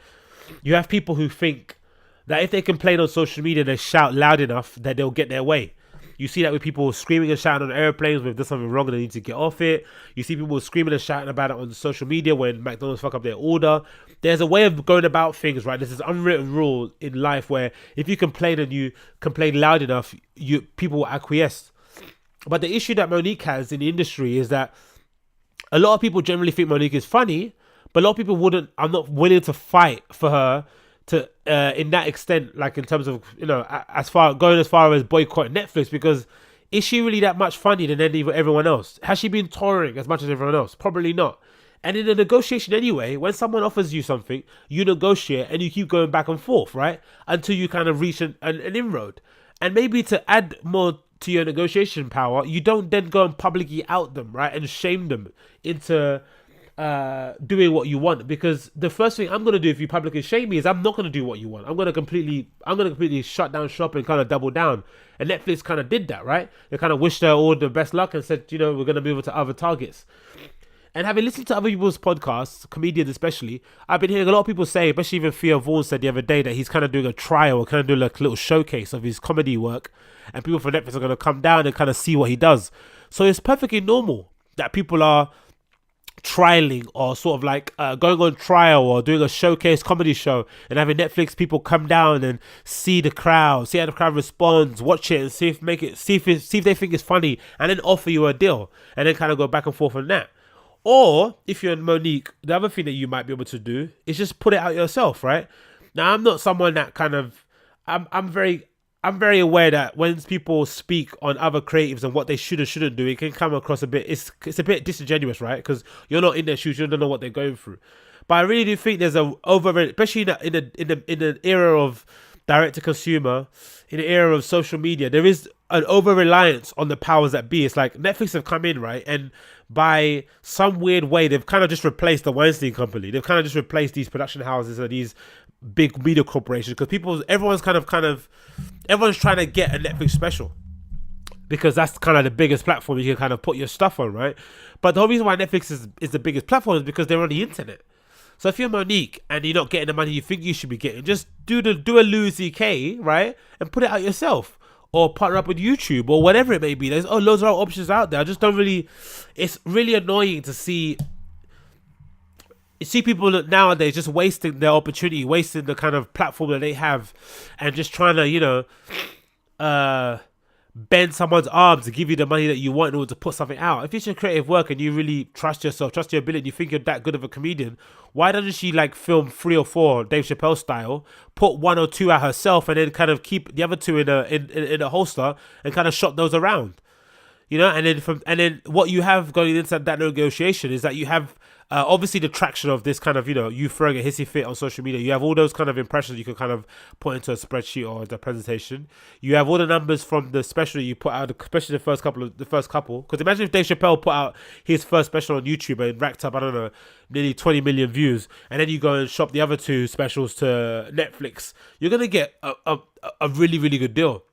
you have people who think that if they complain on social media, they shout loud enough that they'll get their way. You see that with people screaming and shouting on airplanes when there's something wrong and they need to get off it. You see people screaming and shouting about it on social media when McDonald's fuck up their order. There's a way of going about things, right? There's this unwritten rule in life where if you complain and you complain loud enough, people will acquiesce. But the issue that Monique has in the industry is that a lot of people generally think Monique is funny, but a lot of people are not willing to fight for her to in that extent, like in terms of, going as far as boycotting Netflix, because is she really that much funny than everyone else? Has she been touring as much as everyone else? Probably not. And in a negotiation anyway, when someone offers you something, you negotiate and you keep going back and forth, right? Until you kind of reach an inroad. And maybe to add more to your negotiation power, you don't then go and publicly out them, right? And shame them into doing what you want, because the first thing I'm going to do if you publicly shame me is I'm not going to do what you want. I'm going to completely shut down shop and kind of double down. And Netflix kind of did that, right? They kind of wished her all the best luck and said, we're going to move on to other targets. And having listened to other people's podcasts, comedians especially, I've been hearing a lot of people say, especially even Theo Vaughn said the other day, that he's kind of doing a trial, kind of doing like a little showcase of his comedy work, and people from Netflix are going to come down and kind of see what he does. So it's perfectly normal that people are trialing or sort of like going on trial or doing a showcase comedy show and having Netflix people come down and see the crowd, see how the crowd responds, watch it and see if they think it's funny, and then offer you a deal and then kind of go back and forth on that. Or if you're in Monique, the other thing that you might be able to do is just put it out yourself, right? Now, I'm not someone that kind of I'm very aware that when people speak on other creatives and what they should or shouldn't do, it can come across a bit, it's a bit disingenuous, right? Because you're not in their shoes, you don't know what they're going through. But I really do think there's especially in the era of direct to consumer, in the era of social media, there is an over reliance on the powers that be. It's like Netflix have come in, right? And by some weird way, they've kind of just replaced the Weinstein Company. They've kind of just replaced these production houses and these big media corporations, because everyone's trying to get a Netflix special, because that's kind of the biggest platform you can kind of put your stuff on, right? But the whole reason why Netflix is the biggest platform is because they're on the internet. So if you're Monique and you're not getting the money you think you should be getting, just do a Louis CK, right, and put it out yourself, or partner up with YouTube or whatever it may be. There's loads of other options out there. I just don't really. It's really annoying to see people nowadays just wasting their opportunity, wasting the kind of platform that they have, and just trying to, bend someone's arms to give you the money that you want in order to put something out. If it's your creative work and you really trust yourself, trust your ability, you think you're that good of a comedian, why doesn't she like film 3 or 4 Dave Chappelle style, put 1 or 2 out herself, and then kind of keep the other 2 in a holster and kind of shop those around? And then what you have going into that negotiation is that you have obviously the traction of this kind of, you throwing a hissy fit on social media. You have all those kind of impressions you can kind of put into a spreadsheet or the presentation. You have all the numbers from the special you put out, especially the first couple. Because imagine if Dave Chappelle put out his first special on YouTube and racked up, I don't know, nearly 20 million views, and then you go and shop the other 2 specials to Netflix. You're gonna get a really, really good deal.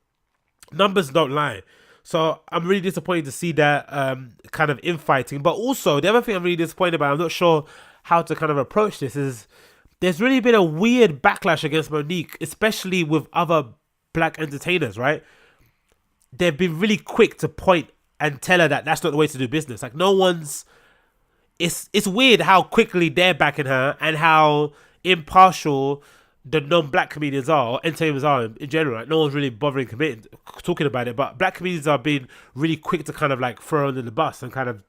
Numbers don't lie. So I'm really disappointed to see that kind of infighting. But also, the other thing I'm really disappointed about, I'm not sure how to kind of approach this, is there's really been a weird backlash against Monique, especially with other black entertainers, right? They've been really quick to point and tell her that that's not the way to do business. Like, no one's... It's weird how quickly they're backing her and how impartial the non-black comedians are, or entertainers are in general. Right? No one's really bothering talking about it, but black comedians are being really quick to kind of like throw under the bus and kind of,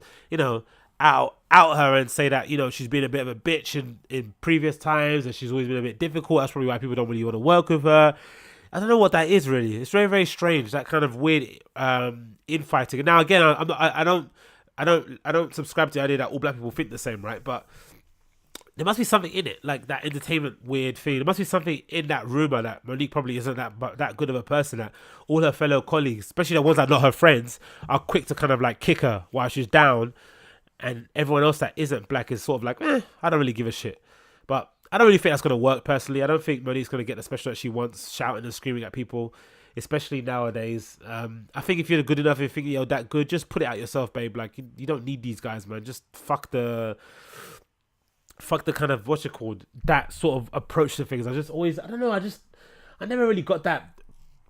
out her and say that, you know, she's been a bit of a bitch in previous times and she's always been a bit difficult. That's probably why people don't really want to work with her. I don't know what that is really. It's very, very strange, that kind of weird infighting. And now again, I don't subscribe to the idea that all black people think the same, right? But there must be something in it, like that entertainment weird thing. There must be something in that rumor that Monique probably isn't that good of a person, that all her fellow colleagues, especially the ones that are not her friends, are quick to kind of like kick her while she's down, and everyone else that isn't black is sort of like, I don't really give a shit. But I don't really think that's going to work personally. I don't think Monique's going to get the special that she wants, shouting and screaming at people, especially nowadays. I think if you're good enough, if you think you're that good, just put it out yourself, babe. Like, you don't need these guys, man. Just fuck the kind of, what's it called, that sort of approach to things. I never really got that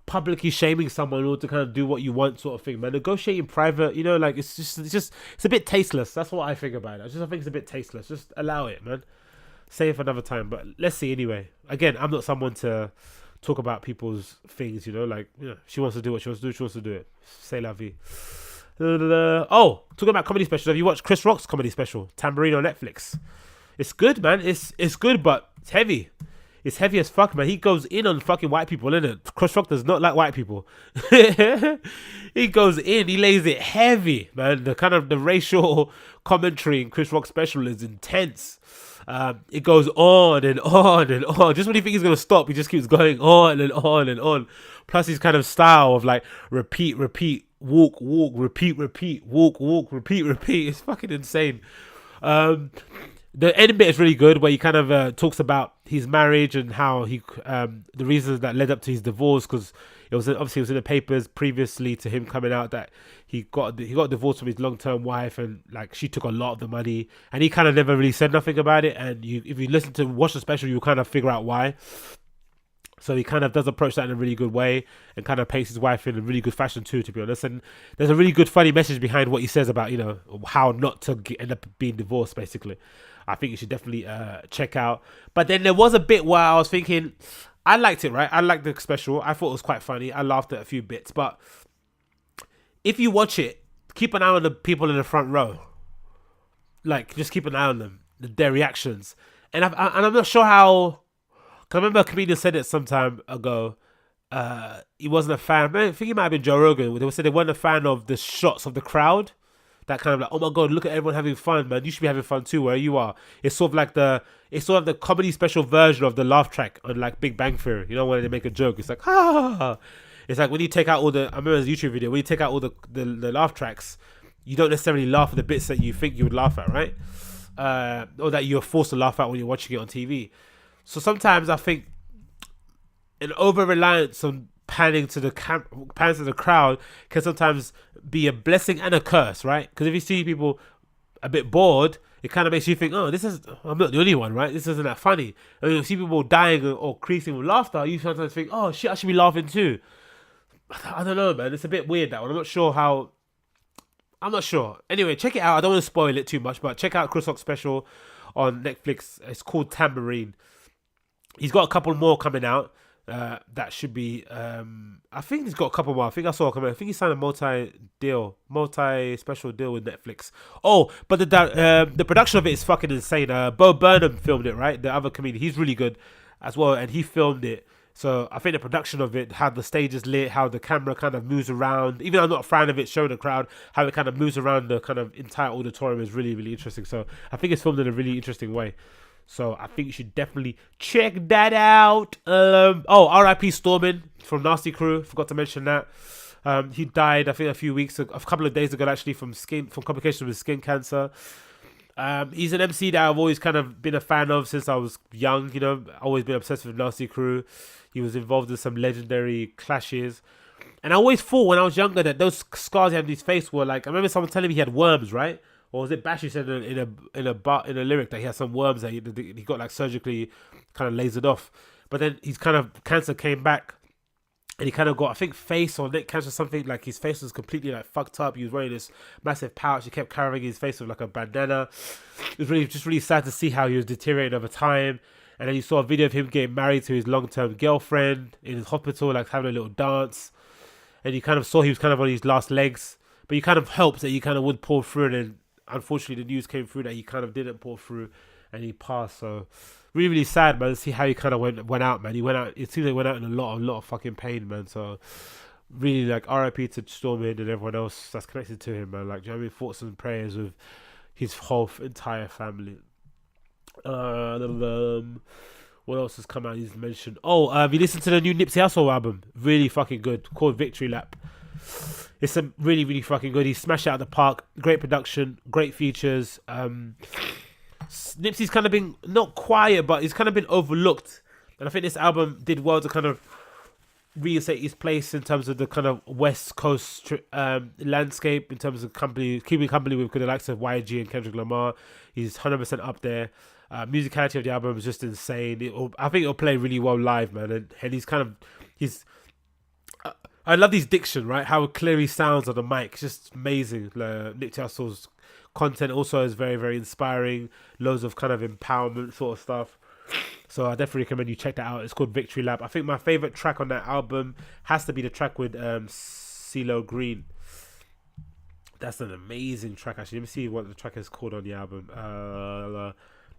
publicly shaming someone in order to kind of do what you want sort of thing, man. Negotiating private, you know, like it's a bit tasteless. That's what I think about it. I think it's a bit tasteless. Just allow it, man. Save it for another time. But let's see anyway. Again, I'm not someone to talk about people's things, you know, like, you know, she wants to do what she wants to do, she wants to do it. C'est la vie. Oh, talking about comedy specials, have you watched Chris Rock's comedy special, Tambourine, on Netflix? It's good, man. It's good, but it's heavy. It's heavy as fuck, man. He goes in on fucking white people, innit? Chris Rock does not like white people. He goes in, he lays it heavy, man. The racial commentary in Chris Rock's special is intense. It goes on and on and on. Just when you think he's gonna stop, he just keeps going on and on and on. Plus his kind of style of like repeat, walk, repeat, walk, repeat. It's fucking insane. The end bit is really good, where he kind of talks about his marriage and how he the reasons that led up to his divorce, because it was in the papers previously to him coming out that he got divorced from his long-term wife, and like she took a lot of the money, and he kind of never really said nothing about it. And if you watch the special, you kind of figure out why. So he kind of does approach that in a really good way, and kind of paints his wife in a really good fashion too, to be honest. And there's a really good funny message behind what he says about, you know, how not to end up being divorced, basically. I think you should definitely check out. But then there was a bit where I was thinking, I liked it, right? I liked the special. I thought it was quite funny. I laughed at a few bits. But if you watch it, keep an eye on the people in the front row. Like, just keep an eye on them, their reactions. And I'm not sure how... Cause I remember a comedian said it some time ago. He wasn't a fan. I think it might have been Joe Rogan. They said they weren't a fan of the shots of the crowd. That kind of like, oh my god, look at everyone having fun, man. You should be having fun too, where you are. It's sort of the comedy special version of the laugh track on like Big Bang Theory. You know, when they make a joke, it's like, ha. It's like when you take out all the, I remember the YouTube video, when you take out all the laugh tracks, you don't necessarily laugh at the bits that you think you would laugh at, right? Or that you're forced to laugh at when you're watching it on TV. So sometimes I think an over-reliance on panning to the crowd can sometimes be a blessing and a curse, right? Because if you see people a bit bored, it kind of makes you think, I'm not the only one, right? This isn't that funny. And you see people dying or creasing with laughter, you sometimes think, oh shit, I should be laughing too. I don't know, man. It's a bit weird, that one. I'm not sure. Anyway, check it out. I don't want to spoil it too much, but check out Chris Rock's special on Netflix. It's called Tambourine. He's got a couple more coming out. That should be. I think he's got a couple more. I think I saw a comment. I think he signed a multi-special deal with Netflix. Oh, but the production of it is fucking insane. Bo Burnham filmed it, right? The other comedian. He's really good as well, and he filmed it. So I think the production of it, how the stage is lit, how the camera kind of moves around. Even though I'm not a fan of it showing the crowd, how it kind of moves around the kind of entire auditorium is really, really interesting. So I think it's filmed in a really interesting way. So I think you should definitely check that out. R.I.P. Stormin from Nasty Crew. Forgot to mention that. He died, I think, a couple of days ago, actually, from complications with skin cancer. He's an MC that I've always kind of been a fan of since I was young. You know, always been obsessed with Nasty Crew. He was involved in some legendary clashes. And I always thought when I was younger that those scars he had on his face were like, I remember someone telling me he had worms, right? Or was it Bash who said in a lyric that he had some worms that he got like surgically kind of lasered off. But then his kind of cancer came back, and he kind of got, I think, face or neck cancer or something. Like his face was completely like fucked up. He was wearing this massive pouch. He kept carrying his face with like a bandana. It was really sad to see how he was deteriorating over time. And then you saw a video of him getting married to his long-term girlfriend in his hospital, like having a little dance. And you kind of saw he was kind of on his last legs. But you kind of hoped that he kind of would pull through, and then unfortunately the news came through that he kind of didn't pull through and he passed. So really, really sad, man, to see how he kind of went out, man. He went out, it seems like he went out in a lot of fucking pain, man. So really, like, RIP to Stormin and everyone else that's connected to him, man. Like, do you know what I mean? Thoughts and prayers with his whole entire family. What else has come out? He's mentioned. Oh, have you listened to the new Nipsey Hussle album? Really fucking good. Called Victory Lap. It's a really, really fucking good. He smashed it out of the park. Great production. Great features. Nipsey's kind of been not quiet, but he's kind of been overlooked. And I think this album did well to kind of reinstate his place in terms of the kind of West Coast landscape, in terms of keeping company with the likes of YG and Kendrick Lamar. He's 100% up there. Musicality of the album is just insane. I think it'll play really well live, man. And he's I love his diction, right? How clear he sounds on the mic. It's just amazing. Nipsey Hussle's content also is very, very inspiring. Loads of kind of empowerment sort of stuff. So I definitely recommend you check that out. It's called Victory Lap. I think my favorite track on that album has to be the track with CeeLo Green. That's an amazing track, actually. Let me see what the track is called on the album.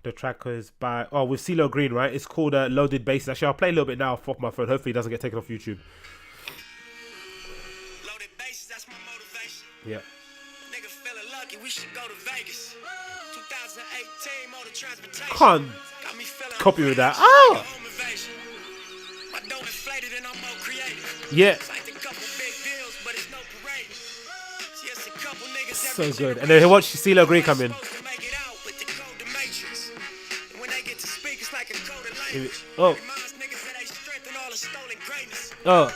The track is with CeeLo Green, right? It's called Loaded Bases. Actually, I'll play a little bit now off my phone. Hopefully it doesn't get taken off YouTube. Loaded Bases, that's my motivation. Yeah. Nigga feeling lucky, we should go to Vegas. 2018 motor transportation. Can't copy with that. Oh! Yeah. So good. And then watch CeeLo Green come in. Oh. Oh.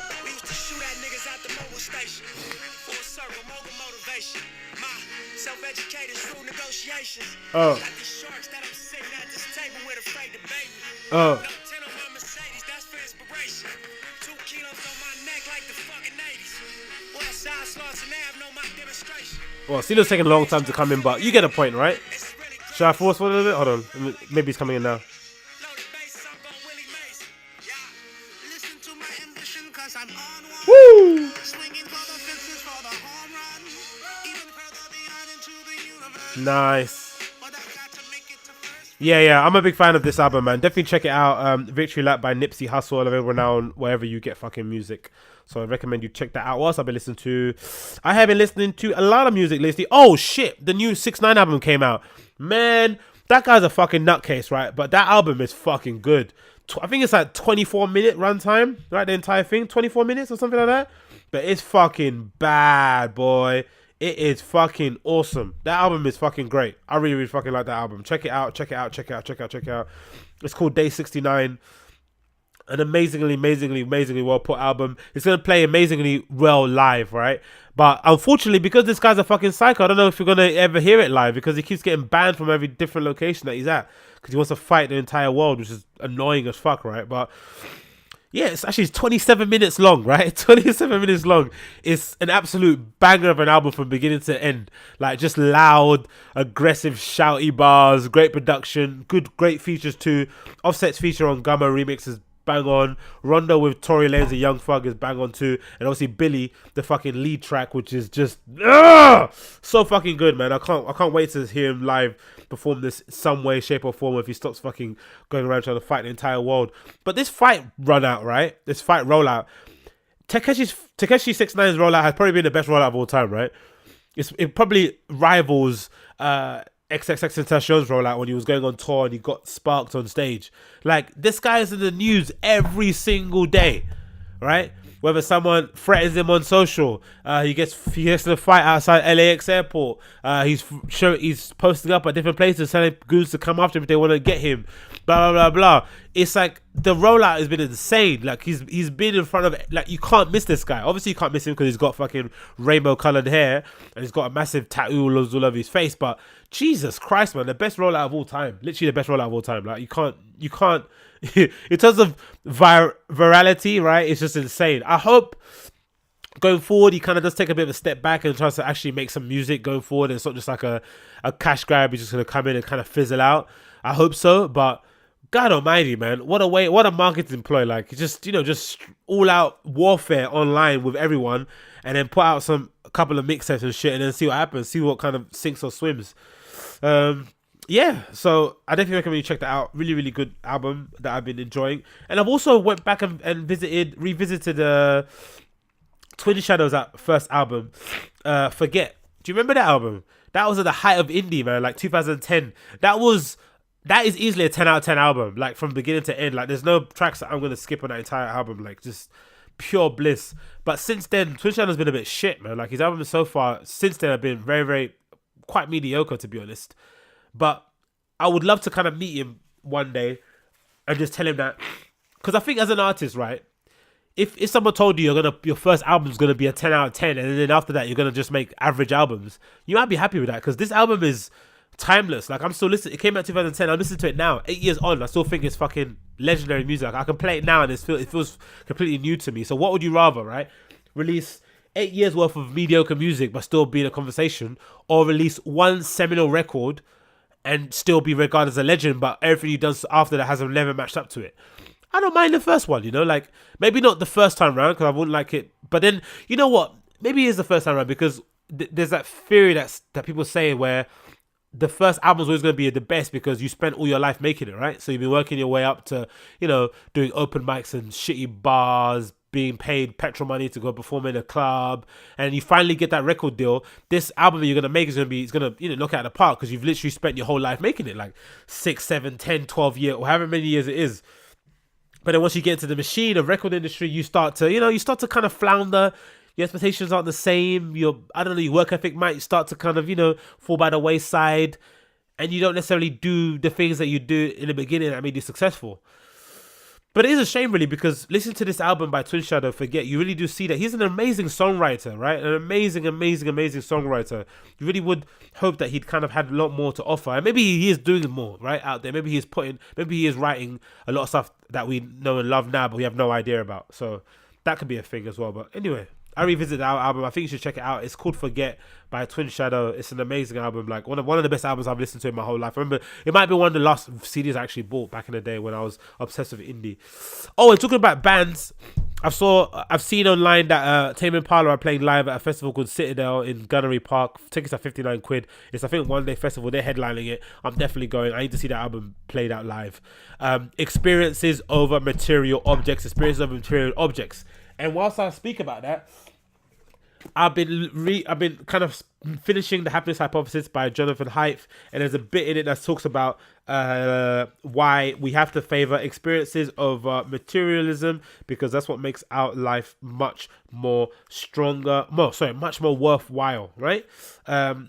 Oh. Oh. Well, CeeLo's taking a long time to come in, but you get a point, right? Should I force one a little bit? Hold on. Maybe he's coming in now. Woo! Nice. Yeah, I'm a big fan of this album, man. Definitely check it out. Victory Lap by Nipsey Hussle, available now on wherever you get fucking music. So I recommend you check that out. What else I've been listening to? I have been listening to a lot of music lately. Oh shit, the new 6ix9ine album came out. Man, that guy's a fucking nutcase, right? But that album is fucking good. I think it's like 24-minute runtime, right? The entire thing, 24 minutes or something like that. But it's fucking bad, boy. It is fucking awesome. That album is fucking great. I really, really fucking like that album. Check it out. It's called Day 69. An amazingly well put album. It's going to play amazingly well live, right? But unfortunately, because this guy's a fucking psycho, I don't know if you're going to ever hear it live, because he keeps getting banned from every different location that he's at, because he wants to fight the entire world, which is annoying as fuck, right? But yeah, it's 27 minutes long, right? 27 minutes long. It's an absolute banger of an album from beginning to end. Like, just loud, aggressive, shouty bars, great production, great features too. Offset's feature on Gummo remix is bang on. Rondo with Tory Lanez and Young Thug is bang on too. And obviously Billy, the fucking lead track, which is just so fucking good, man. I can't wait to hear him live perform this some way, shape or form, if he stops fucking going around trying to fight the entire world. But this fight rollout, Tekashi 6ix9ine's rollout has probably been the best rollout of all time, right? It probably rivals XXXTentacion's rollout when he was going on tour and he got sparked on stage. Like, this guy is in the news every single day, right? Whether someone threatens him on social, he gets in a fight outside LAX airport. He's posting up at different places, telling goons to come after him if they want to get him. Blah blah blah blah. It's like the rollout has been insane. Like, he's been in front of, like, you can't miss this guy. Obviously you can't miss him because he's got fucking rainbow colored hair and he's got a massive tattoo all over his face. But Jesus Christ, man, the best rollout of all time. Literally the best rollout of all time. Like, you can't. In terms of virality, right? It's just insane. I hope going forward he kind of does take a bit of a step back and tries to actually make some music going forward. And it's not just like a cash grab. He's just gonna come in and kind of fizzle out. I hope so, but God almighty, man, what a marketing ploy. Like, just all out warfare online with everyone, and then put out some couple of mixtapes and shit, and then see what happens, see what kind of sinks or swims. Yeah, so I definitely recommend you check that out. Really, really good album that I've been enjoying. And I've also went back and revisited Twin Shadow's first album, Forget. Do you remember that album? That was at the height of indie, man, like 2010. That is easily a 10 out of 10 album, like from beginning to end. Like there's no tracks that I'm going to skip on that entire album, like just pure bliss. But since then, Twin Shadow's been a bit shit, man. Like his albums so far since then have been very, very quite mediocre, to be honest. But I would love to kind of meet him one day and just tell him that, because I think as an artist, right, if someone told you your first album's gonna be a 10 out of 10, and then after that you're gonna just make average albums, you might be happy with that, because this album is timeless. Like I'm still listening. It came out 2010. I'm listening to it now. 8 years on, I still think it's fucking legendary music. Like, I can play it now and it feels completely new to me. So what would you rather, right? Release 8 years worth of mediocre music but still be in a conversation, or release one seminal record and still be regarded as a legend, but everything you've done after that hasn't never matched up to it? I don't mind the first one, you know, like maybe not the first time round because I wouldn't like it, but then you know what? Maybe it is the first time round because there's that theory that people say where the first album's always going to be the best because you spent all your life making it, right? So you've been working your way up to, you know, doing open mics and shitty bars, being paid petrol money to go perform in a club, and you finally get that record deal. This album that you're going to make is going to, you know, knock it out of the park because you've literally spent your whole life making it, like 6, 7, 10, 12 years, or however many years it is. But then once you get into the machine of record industry, you start to kind of flounder. Your expectations aren't the same. Your work ethic might start to kind of, you know, fall by the wayside, and you don't necessarily do the things that you do in the beginning that made you successful. But it is a shame, really, because listening to this album by Twin Shadow, Forget, you really do see that he's an amazing songwriter, right? An amazing, amazing, amazing songwriter. You really would hope that he'd kind of had a lot more to offer. And maybe he is doing more, right, out there. Maybe he is writing a lot of stuff that we know and love now, but we have no idea about. So that could be a thing as well. But anyway, I revisited our album. I think you should check it out. It's called Forget by Twin Shadow. It's an amazing album. Like one of the best albums I've listened to in my whole life. I remember it might be one of the last CDs I actually bought back in the day when I was obsessed with indie. Oh, and talking about bands, I've seen online that Tame Impala are playing live at a festival called Citadel in Gunnery Park. Tickets are 59 quid. It's, I think, one day festival. They're headlining it. I'm definitely going. I need to see that album played out live. Experiences over material objects. Experiences over material objects. And whilst I speak about that, I've been kind of finishing The Happiness Hypothesis by Jonathan Haidt, and there's a bit in it that talks about why we have to favor experiences over materialism, because that's what makes our life much more worthwhile, right?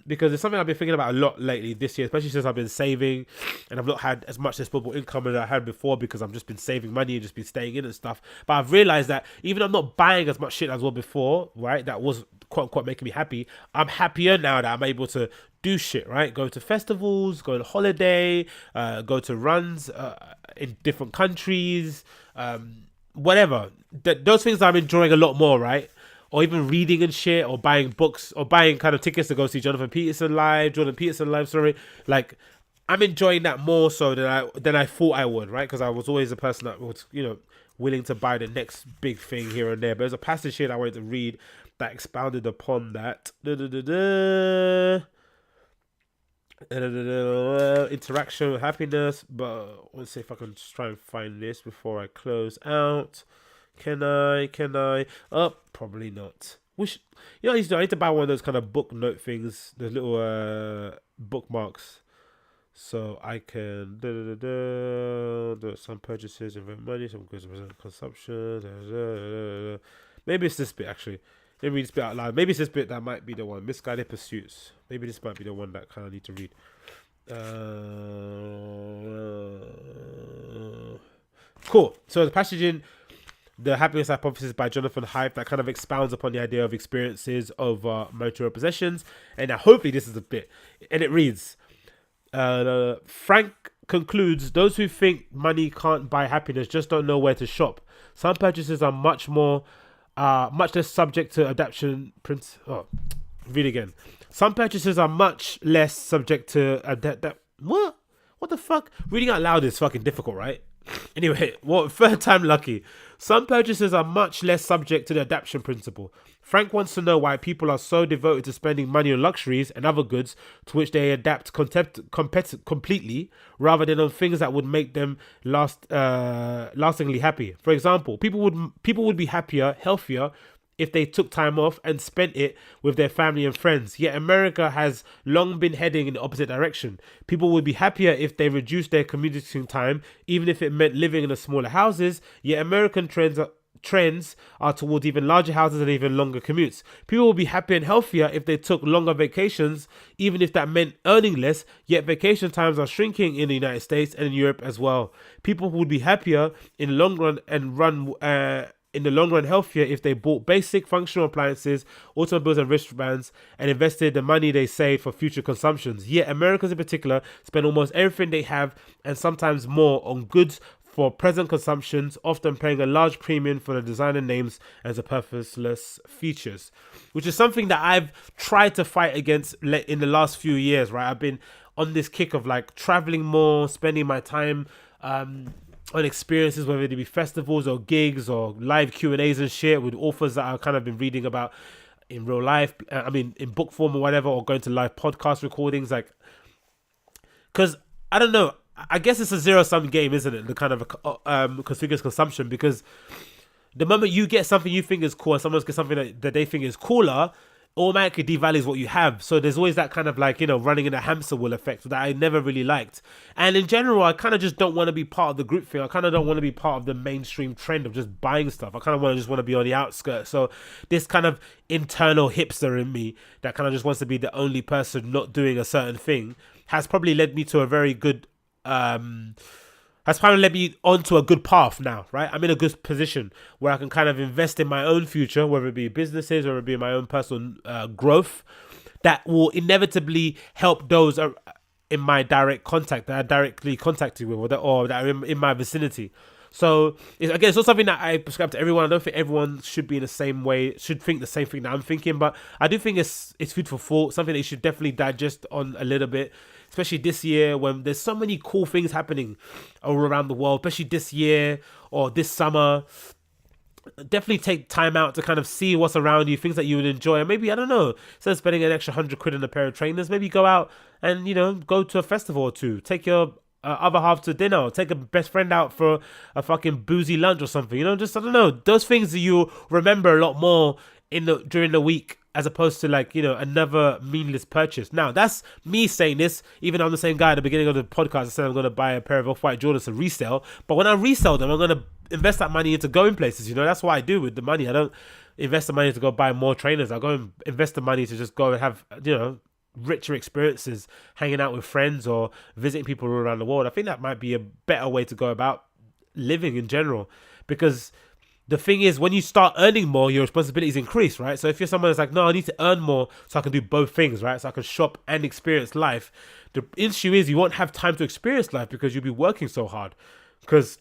Because it's something I've been thinking about a lot lately this year, especially since I've been saving and I've not had as much disposable income as I had before because I've just been saving money and just been staying in and stuff. But I've realized that even I'm not buying as much shit as well before, right? That was quote unquote making me happy. I'm happier now that I'm able to do shit, right? Go to festivals, go on holiday, go to runs in different countries, whatever. Those things I'm enjoying a lot more, right? Or even reading and shit, or buying books, or buying kind of tickets to go see Jordan Peterson live. Like, I'm enjoying that more so than I thought I would, right? Because I was always a person that was, you know, willing to buy the next big thing here and there. But there's a passage here that I wanted to read that expounded upon that. Interaction with happiness. But let's see if I can just try and find this before I close out. Can I? Oh, probably not. You know, I need to buy one of those kind of book note things, those little bookmarks, so I can do some purchases, invest money, some goods and consumption. Maybe it's this bit actually. Let me read this bit out loud. Maybe it's this bit that might be the one. Misguided pursuits. Maybe this might be the one that kind of need to read. Cool. So the passage in The Happiness Hypothesis by Jonathan Haidt that kind of expounds upon the idea of experiences of material possessions. And now hopefully this is the bit. And it reads, Frank concludes, those who think money can't buy happiness just don't know where to shop. Some purchases are much less subject to adaptation. Read again. Some purchases are much less subject to What the fuck? Reading out loud is fucking difficult, right? Anyway, third time lucky. Some purchases are much less subject to the adaptation principle. Frank wants to know why people are so devoted to spending money on luxuries and other goods to which they adapt completely, rather than on things that would make them lastingly happy. For example, people would be happier, healthier if they took time off and spent it with their family and friends. Yet America has long been heading in the opposite direction. People would be happier if they reduced their commuting time, even if it meant living in the smaller houses. Yet American trends are towards even larger houses and even longer commutes. People would be happier and healthier if they took longer vacations, even if that meant earning less. Yet vacation times are shrinking in the United States and in Europe as well. People would be happier in the long run healthier if they bought basic functional appliances, automobiles and wristbands, and invested the money they save for future consumptions. Yet Americans in particular spend almost everything they have and sometimes more on goods for present consumptions, often paying a large premium for the designer names and the purposeless features, which is something that I've tried to fight against in the last few years, right? I've been on this kick of like traveling more, spending my time on experiences, whether it be festivals or gigs or live Q&As and shit with authors that I've kind of been reading about in real life, in book form or whatever, or going to live podcast recordings, like, because I don't know, I guess it's a zero-sum game, isn't it? The kind of conspicuous consumption, because the moment you get something you think is cool and someone else gets something that they think is cooler, automatically devalues what you have. So there's always that kind of like, running in a hamster wheel effect that I never really liked. And in general, I kind of just don't want to be part of the group thing. I kind of don't want to be part of the mainstream trend of just buying stuff. I kind of want to be on the outskirts. So this kind of internal hipster in me that kind of just wants to be the only person not doing a certain thing has probably led me to a very good has probably led me onto a good path now, right? I'm in a good position where I can kind of invest in my own future, whether it be businesses or it be my own personal growth, that will inevitably help those in my direct contact, that I directly contacted with, or that are in my vicinity. So it's not something that I prescribe to everyone. I don't think everyone should be in the same way, should think the same thing that I'm thinking, but I do think it's food for thought, something that you should definitely digest on a little bit, especially this year when there's so many cool things happening all around the world, especially this year or this summer. Definitely take time out to kind of see what's around you, things that you would enjoy. And maybe, I don't know, instead of spending an extra £100 on a pair of trainers, maybe go out and, go to a festival or two. Take your other half to dinner, or take a best friend out for a fucking boozy lunch or something. Just, I don't know, those things that you remember a lot more during the week, as opposed to like, another meaningless purchase. Now, that's me saying this, even though I'm the same guy at the beginning of the podcast. I said I'm going to buy a pair of Off-White Jordans to resell. But when I resell them, I'm going to invest that money into going places. That's what I do with the money. I don't invest the money to go buy more trainers. I go and invest the money to just go and have, richer experiences, hanging out with friends or visiting people all around the world. I think that might be a better way to go about living in general, because the thing is, when you start earning more, your responsibilities increase, right? So if you're someone that's like, no, I need to earn more so I can do both things, right? So I can shop and experience life. The issue is you won't have time to experience life because you'll be working so hard. Because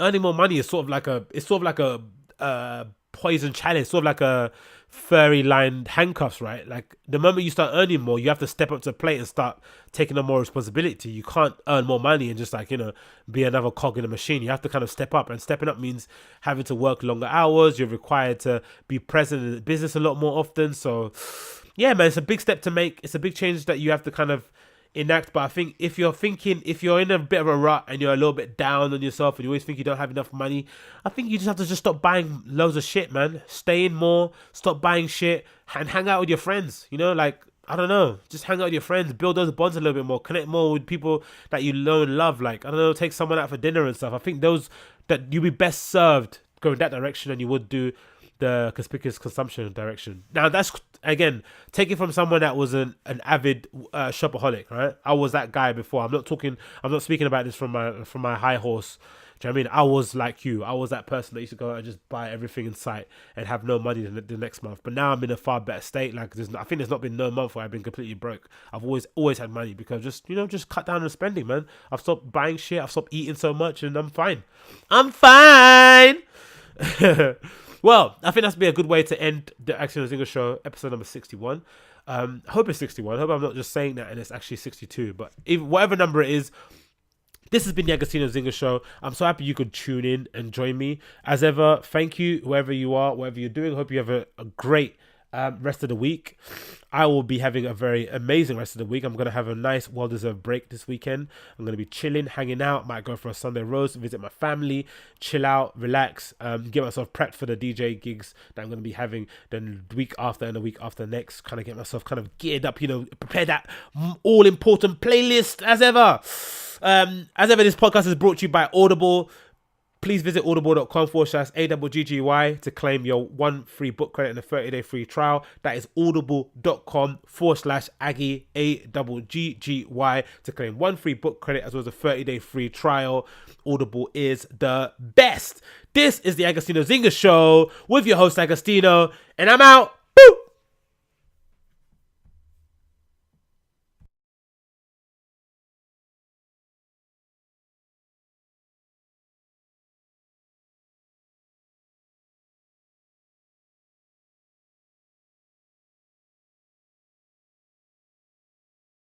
earning more money is sort of like a poison challenge, sort of like a furry lined handcuffs, right? Like the moment you start earning more, you have to step up to the plate and start taking on more responsibility. You can't earn more money and just like, be another cog in a machine. You have to kind of step up, and stepping up means having to work longer hours. You're required to be present in the business a lot more often. So yeah, man, it's a big step to make. It's a big change that you have to kind of enact. But I think if you're in a bit of a rut and you're a little bit down on yourself and you always think you don't have enough money, I think you just have to just stop buying loads of shit, man. Stay in more, stop buying shit, and hang out with your friends. Like, I don't know, just hang out with your friends, build those bonds a little bit more, connect more with people that you know and love. Like, I don't know, take someone out for dinner and stuff. I think that you'll be best served going that direction than you would do the conspicuous consumption direction. Now, that's, again, taken from someone that was an avid shopaholic, right? I was that guy before. I'm not speaking about this from my high horse. Do you know what I mean? I was like you. I was that person that used to go out and just buy everything in sight and have no money the next month. But now I'm in a far better state. Like, I think there's not been no month where I've been completely broke. I've always had money because just cut down on spending, man. I've stopped buying shit. I've stopped eating so much, and I'm fine. I'm fine. Well, I think that's be a good way to end the Agostinho Zinga Show, episode number 61. I hope it's 61. I hope I'm not just saying that and it's actually 62. But whatever number it is, This has been the Agostinho Zinga Show. I'm so happy you could tune in and join me. As ever, thank you, whoever you are, whatever you're doing. Hope you have a great rest of the week. I will be having a very amazing rest of the week. I'm going to have a nice, well-deserved break this weekend. I'm going to be chilling, hanging out, might go for a Sunday roast, visit my family, chill out, relax, get myself prepped for the DJ gigs that I'm going to be having the week after and the week after next. Kind of get myself kind of geared up, prepare that all-important playlist as ever. This podcast is brought to you by Audible. Please visit audible.com/AGGY to claim your 1 free book credit and a 30-day free trial. That is audible.com/Aggie, AGGY to claim 1 free book credit as well as a 30-day free trial. Audible is the best. This is the Agostinho Zinga Show with your host, Agostinho, and I'm out.